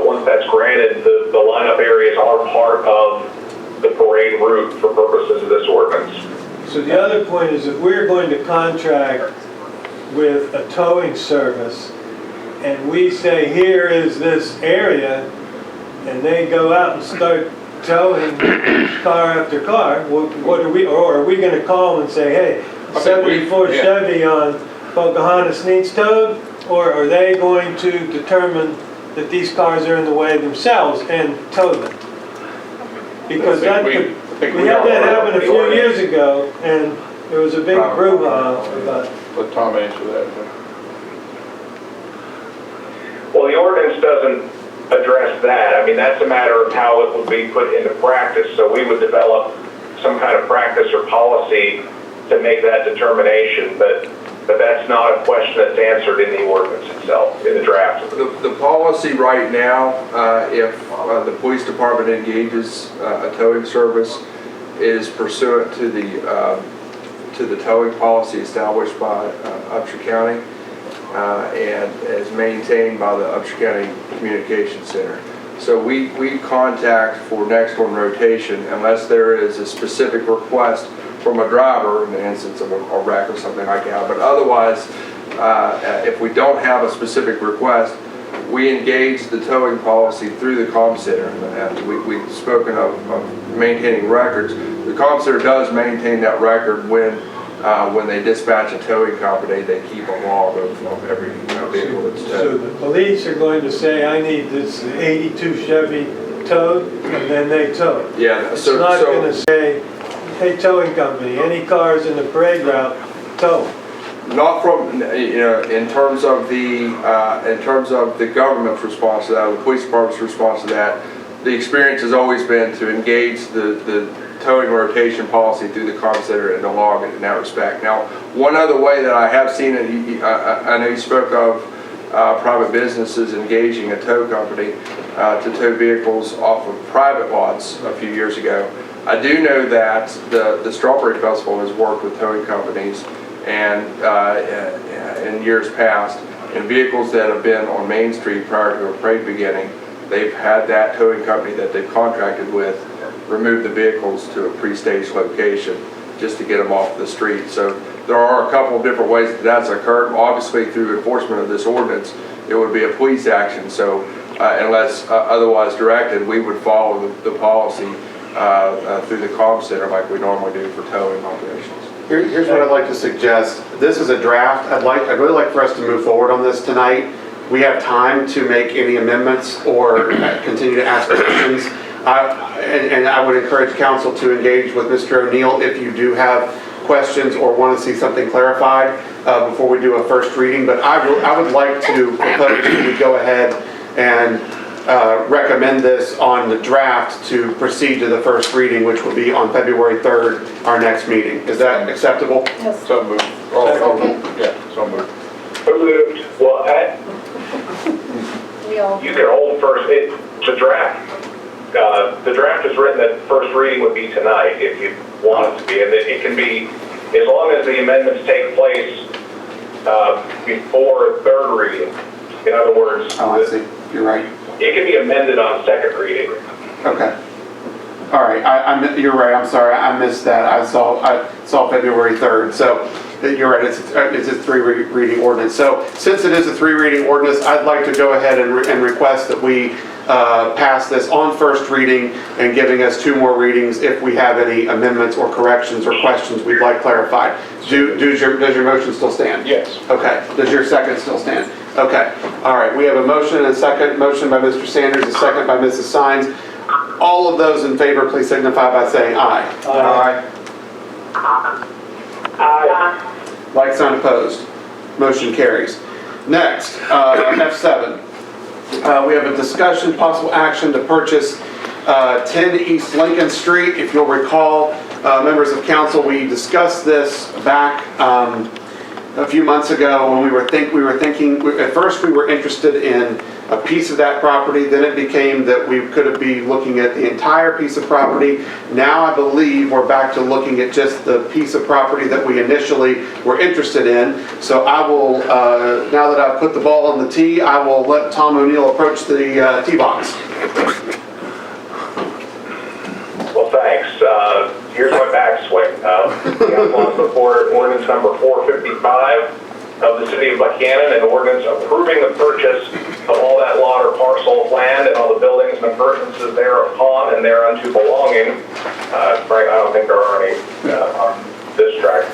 once that's granted, the lineup areas are part of the parade route for purposes of this ordinance. So the other point is, if we're going to contract with a towing service, and we say, here is this area, and they go out and start towing car after car, what are we, or are we going to call them and say, hey, 74 Chevy on Buckhannon needs towed, or are they going to determine that these cars are in the way themselves and tow them? Because that could, we had that happen a few years ago, and there was a big brouhaha about. Let Tom answer that. Well, the ordinance doesn't address that. I mean, that's a matter of how it would be put into practice. So we would develop some kind of practice or policy to make that determination, but that's not a question that's answered in the ordinance itself, in the draft. The policy right now, if the police department engages a towing service, is pursuant to the towing policy established by Upshur County and is maintained by the Upshur County Communications Center. So we contact for next on rotation unless there is a specific request from a driver in the instance of a wreck or something like that. But otherwise, if we don't have a specific request, we engage the towing policy through the comm center. We've spoken of maintaining records. The comm center does maintain that record when they dispatch a towing company. They keep a log of every vehicle that's towed. So the police are going to say, I need this 82 Chevy towed, and then they tow it. Yeah. It's not going to say, hey, towing company, any cars in the parade route, tow. Not from, in terms of the government's response to that, or the police department's response to that, the experience has always been to engage the towing rotation policy through the comm center and to log it in that respect. Now, one other way that I have seen it, I know you spoke of private businesses engaging a tow company to tow vehicles off of private lots a few years ago. I do know that the Strawberry Festival has worked with towing companies and in years past, in vehicles that have been on Main Street prior to a parade beginning, they've had that towing company that they've contracted with remove the vehicles to a pre-staged location just to get them off the street. So there are a couple of different ways that that's occurred. Obviously, through enforcement of this ordinance, it would be a police action. So unless otherwise directed, we would follow the policy through the comm center like we normally do for towing operations. Here's what I'd like to suggest. This is a draft. I'd really like for us to move forward on this tonight. We have time to make any amendments or continue to ask questions. And I would encourage council to engage with Mr. O'Neill if you do have questions or want to see something clarified before we do a first reading. But I would like to propose that we go ahead and recommend this on the draft to proceed to the first reading, which will be on February 3rd, our next meeting. Is that acceptable? Yes. So moved. Yeah, so moved. Moved. Well, We all. you can hold first, the draft. The draft is written that first reading would be tonight if you want it to be. And it can be, as long as the amendments take place before third reading. In other words, Oh, I see. You're right. it can be amended on second reading. Okay. All right. You're right. I'm sorry. I missed that. I saw February 3rd. So you're right. It's a three reading ordinance. So since it is a three reading ordinance, I'd like to go ahead and request that we pass this on first reading and giving us 2 more readings if we have any amendments or corrections or questions we'd like clarified. Does your motion still stand? Yes. Okay. Does your second still stand? Okay. All right. We have a motion and a second. Motion by Mr. Sanders, a second by Mrs. Sines. All of those in favor, please signify by saying aye. Aye. Like sign opposed. Motion carries. Next, F7. We have a discussion, possible action to purchase 10 East Lincoln Street. If you'll recall, members of council, we discussed this back a few months ago when we were thinking, at first we were interested in a piece of that property, then it became that we could be looking at the entire piece of property. Now I believe we're back to looking at just the piece of property that we initially were interested in. So I will, now that I've put the ball on the tee, I will let Tom O'Neill approach the tee box. Well, thanks. Here's my backswing. Council support ordinance number 455 of the city of Buckhannon, an ordinance approving the purchase of all that lot or parcel of land and all the buildings and appurtenances thereupon and thereunto belonging. Frank, I don't think there are any on this tract.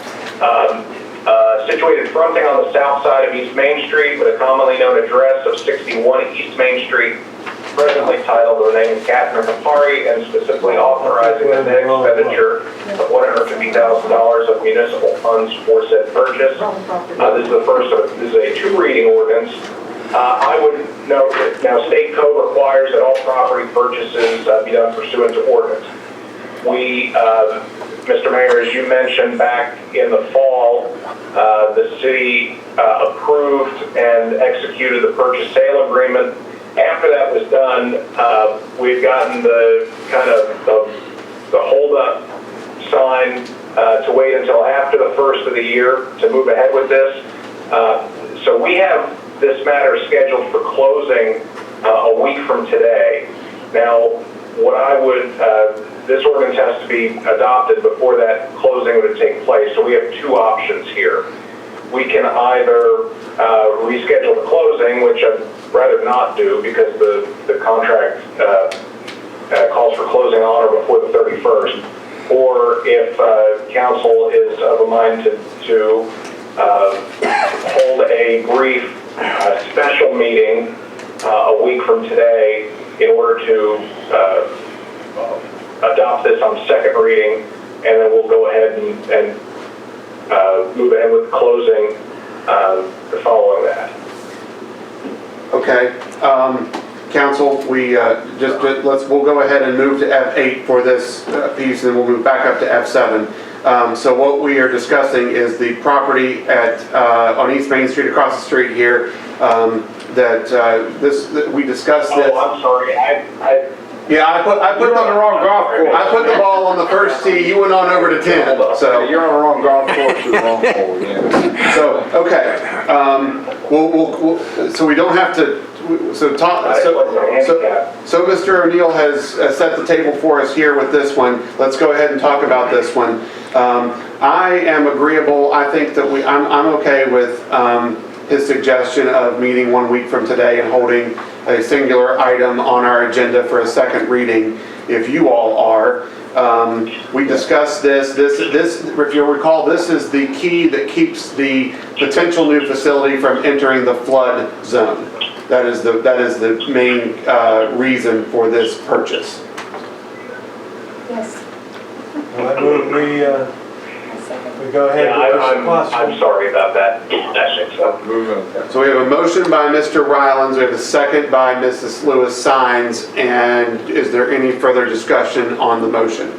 Situated fronting on the south side of East Main Street with a commonly known address of 61 East Main Street, presently titled the name of Catherine Kapari, and specifically authorizing the net expenditure of $150,000 of municipal funds for said purchase. This is a 2 reading ordinance. I would note that now state code requires that all property purchases be done pursuant to ordinance. We, Mr. Mayor, as you mentioned back in the fall, the city approved and executed the purchase sale agreement. After that was done, we've gotten the kind of the hold-up sign to wait until after the first of the year to move ahead with this. So we have this matter scheduled for closing a week from today. Now, what I would, this ordinance has to be adopted before that closing would take place. So we have 2 options here. We can either reschedule the closing, which I'd rather not do because the contract calls for closing on or before the 31st. Or if council is of a mind to hold a brief special meeting a week from today in order to adopt this on second reading, and then we'll go ahead and move ahead with closing following that. Okay, council, we we'll go ahead and move to F8 for this piece, and we'll move back up to F7. So what we are discussing is the property at on East Main Street, across the street here. We discussed this. Oh, I'm sorry. Yeah, I put on the wrong golf course. I put the ball on the first tee. You went on over to 10. So You're on the wrong golf course with the wrong hole, yeah. So okay, so we don't have to. So Mr. O'Neill has set the table for us here with this one. Let's go ahead and talk about this one. I am agreeable. I think that I'm okay with his suggestion of meeting 1 week from today and holding a singular item on our agenda for a second reading, if you all are. We discussed this, if you'll recall, this is the key that keeps the potential new facility from entering the flood zone. That is the main reason for this purchase. Yes. Well, I move we go ahead with this possible. I'm sorry about that. So we have a motion by Mr. Rylands, we have a second by Mrs. Lewis Signs, and is there any further discussion on the motion?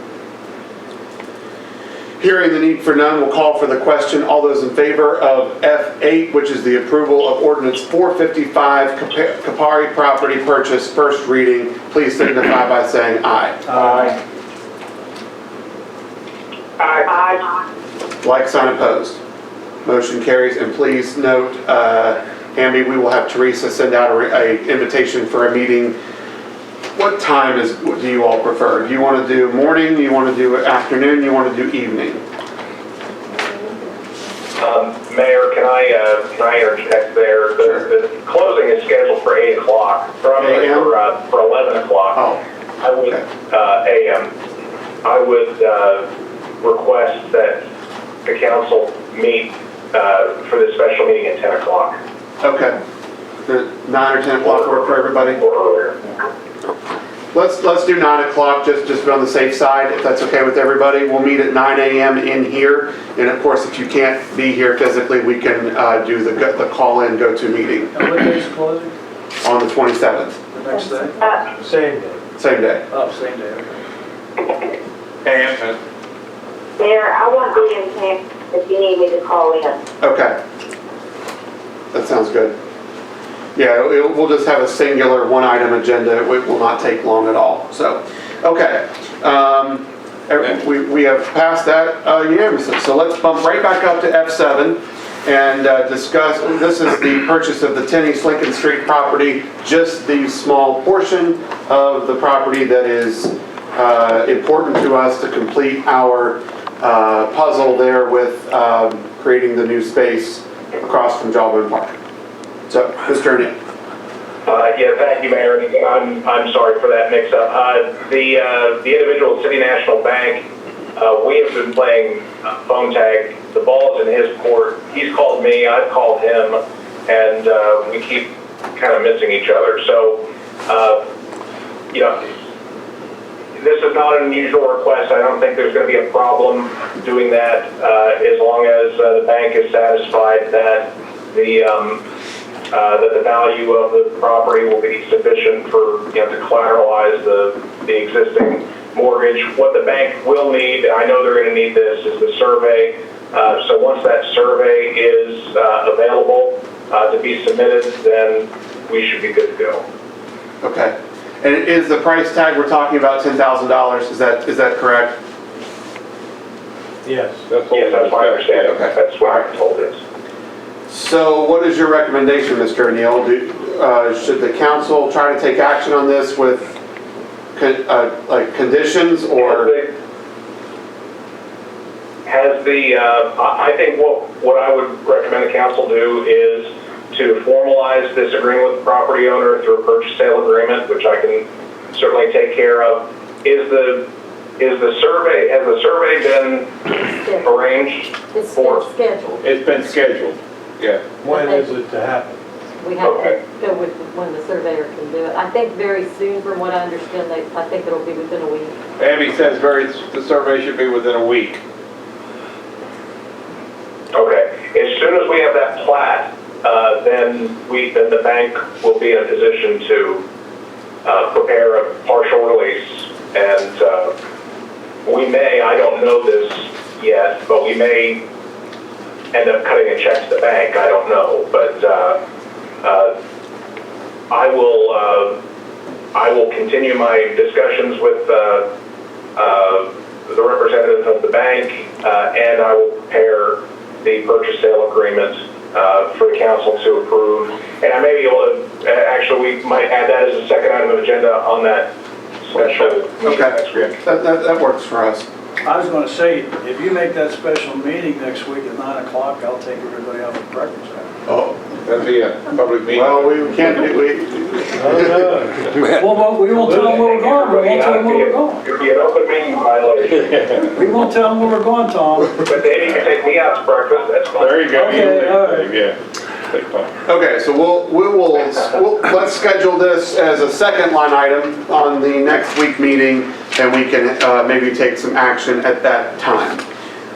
Hearing the need for none, we'll call for the question. All those in favor of F8, which is the approval of ordinance 455, Kapari property purchase, first reading, please signify by saying aye. Aye. Aye. Like sign opposed. Motion carries, and please note, Amby, we will have Teresa send out a invitation for a meeting. What time do you all prefer? Do you want to do morning, do you want to do afternoon, do you want to do evening? Mayor, can I interject there? The closing is scheduled for 8 o'clock, for 11 o'clock. Oh. I would, AM. I would request that the council meet for this special meeting at 10 o'clock. Okay. The 9 or 10 o'clock work for everybody? Or earlier. Let's do 9 o'clock, just to be on the safe side, if that's okay with everybody. We'll meet at 9 a.m. in here, and of course, if you can't be here physically, we can do the call-in, go-to meeting. And what day's closing? On the 27th. The next day? Same day. Same day. Oh, same day, okay. And Mayor, I won't be in town if you need me to call in. Okay. That sounds good. Yeah, we'll just have a singular one-item agenda. It will not take long at all. So, okay. We have passed that unanimously. So let's bump right back up to F7 and discuss. This is the purchase of the 10 East Lincoln Street property, just the small portion of the property that is important to us to complete our puzzle there with creating the new space across from Jawbone Park. So, Mr. O'Neill. Yeah, thank you, Mayor. And I'm sorry for that mix-up. The individual at City National Bank, we have been playing phone tag. The ball is in his court. He's called me, I've called him, and we keep kind of missing each other. So, this is not an unusual request. I don't think there's going to be a problem doing that as long as the bank is satisfied that the value of the property will be sufficient for to collateralize the existing mortgage. What the bank will need, I know they're going to need this, is the survey. So once that survey is available to be submitted, then we should be good to go. Okay. And is the price tag we're talking about $10,000? Is that correct? Yes. Yes, that's my understanding. Okay. That's what I'm told is. So what is your recommendation, Mr. O'Neill? Should the council try to take action on this with conditions, or? I think what I would recommend the council do is to formalize this agreement with the property owner through a purchase sale agreement, which I can certainly take care of. Has the survey been arranged? It's for? been scheduled. it's been scheduled. Yeah. When is it to happen? We have to go with when the surveyor can do it. I think very soon, from what I understand, I think it'll be within a week. Abby says the survey should be within a week. Okay. As soon as we have that plat, then the bank will be in a position to prepare a partial release, and we may, I don't know this yet, but we may end up cutting a check to the bank. I don't know, but I will continue my discussions with the representative of the bank, and I will prepare the purchase sale agreement for the council to approve. And I may be able to, actually, we might add that as a second item of agenda on that special meeting next week. That works for us. I was going to say, if you make that special meeting next week at 9 o'clock, I'll take everybody out for breakfast. Oh, That'd be a public meeting. Well, we can't do, Well, we won't tell them where we're going, we won't tell them where we're going. It'd be an open meeting violation. We won't tell them where we're going, Tom. But then you can take me out to breakfast, that's fine. There you go. Okay, all right. Yeah. Take time. okay, so let's schedule this as a second line item on the next week meeting, and we can maybe take some action at that time.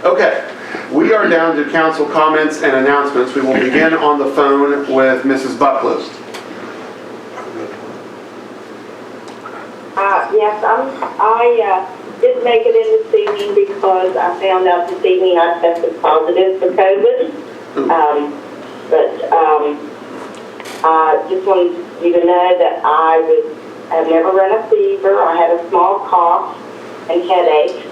Okay, we are down to council comments and announcements. We will begin on the phone with Mrs. Bucklow. Yes, I did make it in this evening because I found out this evening I tested positive for COVID. I just wanted you to know that I've never run a fever. I had a small cough and headache,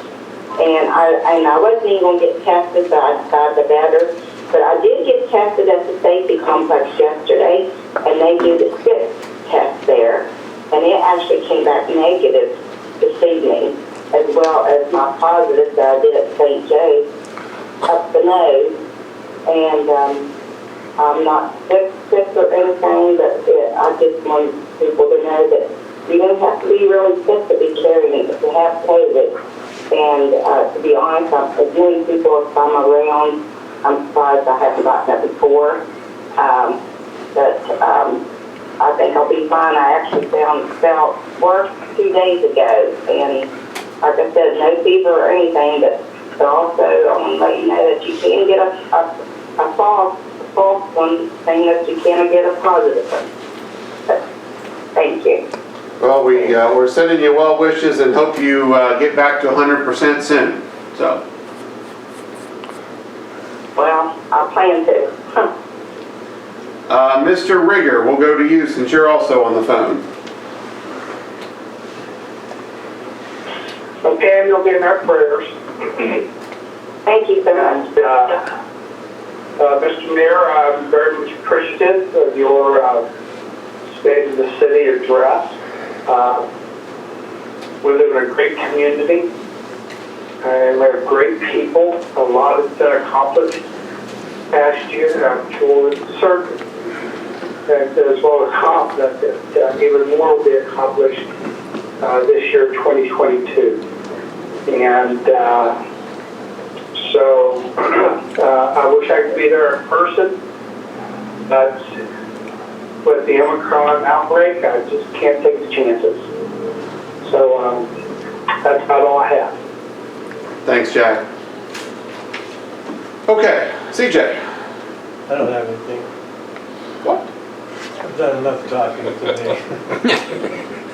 and I wasn't even going to get tested, so I decided the better. But I did get tested at the safety complex yesterday, and they did a spit test there, and it actually came back negative this evening, as well as my positive that I did at St. Joe's up the nose. And I'm not sick or anything, but I just want people to know that you don't have to be really sick to be carrying it, to have COVID. And to be honest, as many people as I'm around, I'm surprised I haven't gotten it before. I think I'll be fine. I actually felt worse 2 days ago, and like I said, no fever or anything, but also I want to let you know that you can get a false one, saying that you can't get a positive one. So, thank you. Well, we're sending you well wishes and hope you get back to 100% soon. So. Well, I plan to. Mr. Rigger, we'll go to you since you're also on the phone. Okay, you'll get in our prayers. Thank you so much. Mr. Mayor, I'm very much appreciative of your State of the City address. We live in a great community, and we have great people. A lot has been accomplished past year. I'm sure certain, and as well as confident that even more will be accomplished this year, 2022. And so I wish I could be there in person, but with the Omicron outbreak, I just can't take the chances. So that's about all I have. Thanks, Jack. Okay, CJ. I don't have anything. What? I've done enough talking today.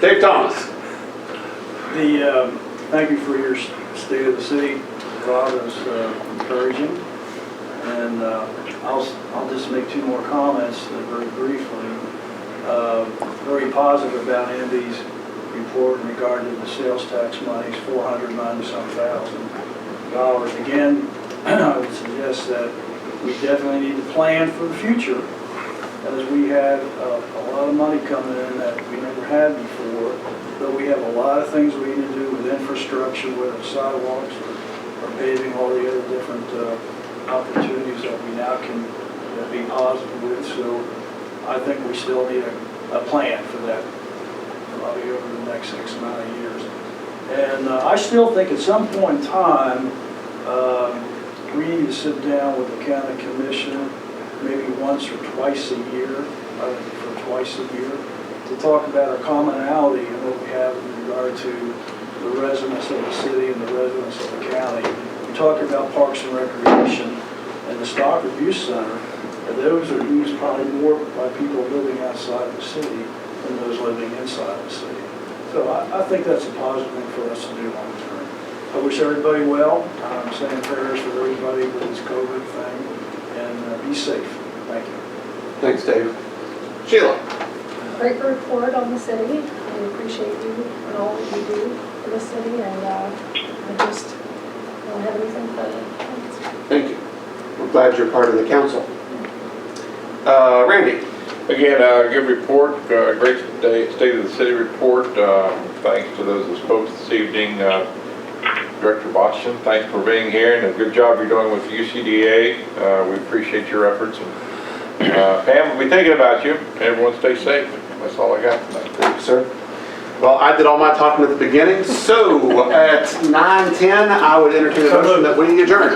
Dave Thomas. Thank you for your State of the City, Rob, is encouraging. And I'll just make two more comments very briefly. Very positive about Andy's report in regard to the sales tax monies, $490-some thousand. Again, I would suggest that we definitely need to plan for the future, as we had a lot of money coming in that we never had before. But we have a lot of things we need to do with infrastructure, whether it's sidewalks or paving, all the other different opportunities that we now can be positive with. So I think we still need a plan for that, probably over the next X amount of years. And I still think at some point in time, we need to sit down with the county commission, maybe once or twice a year, I think for twice a year, to talk about our commonality and what we have in regard to the residents of the city and the residents of the county. We talk about parks and recreation and the Stockford Youth Center, and those are used probably more by people living outside of the city than those living inside the city. So I think that's a positive thing for us to do long term. I wish everybody well. I'm saying prayers for everybody with this COVID thing, and be safe. Thank you. Thanks, Dave. Sheila. Great report on the city. We appreciate you and all that you do for the city, and I just don't have anything further. Thank you. We're glad you're part of the council. Randy. Again, good report, great State of the City report. Thanks to those that spoke this evening. Director Boston, thanks for being here, and a good job you're doing with UCDA. We appreciate your efforts, and Pam, we'll be thinking about you. Everyone stay safe. That's all I got tonight. Thank you, sir. Well, I did all my talking at the beginning, so at 9:10, I would entertain a motion that we adjourn.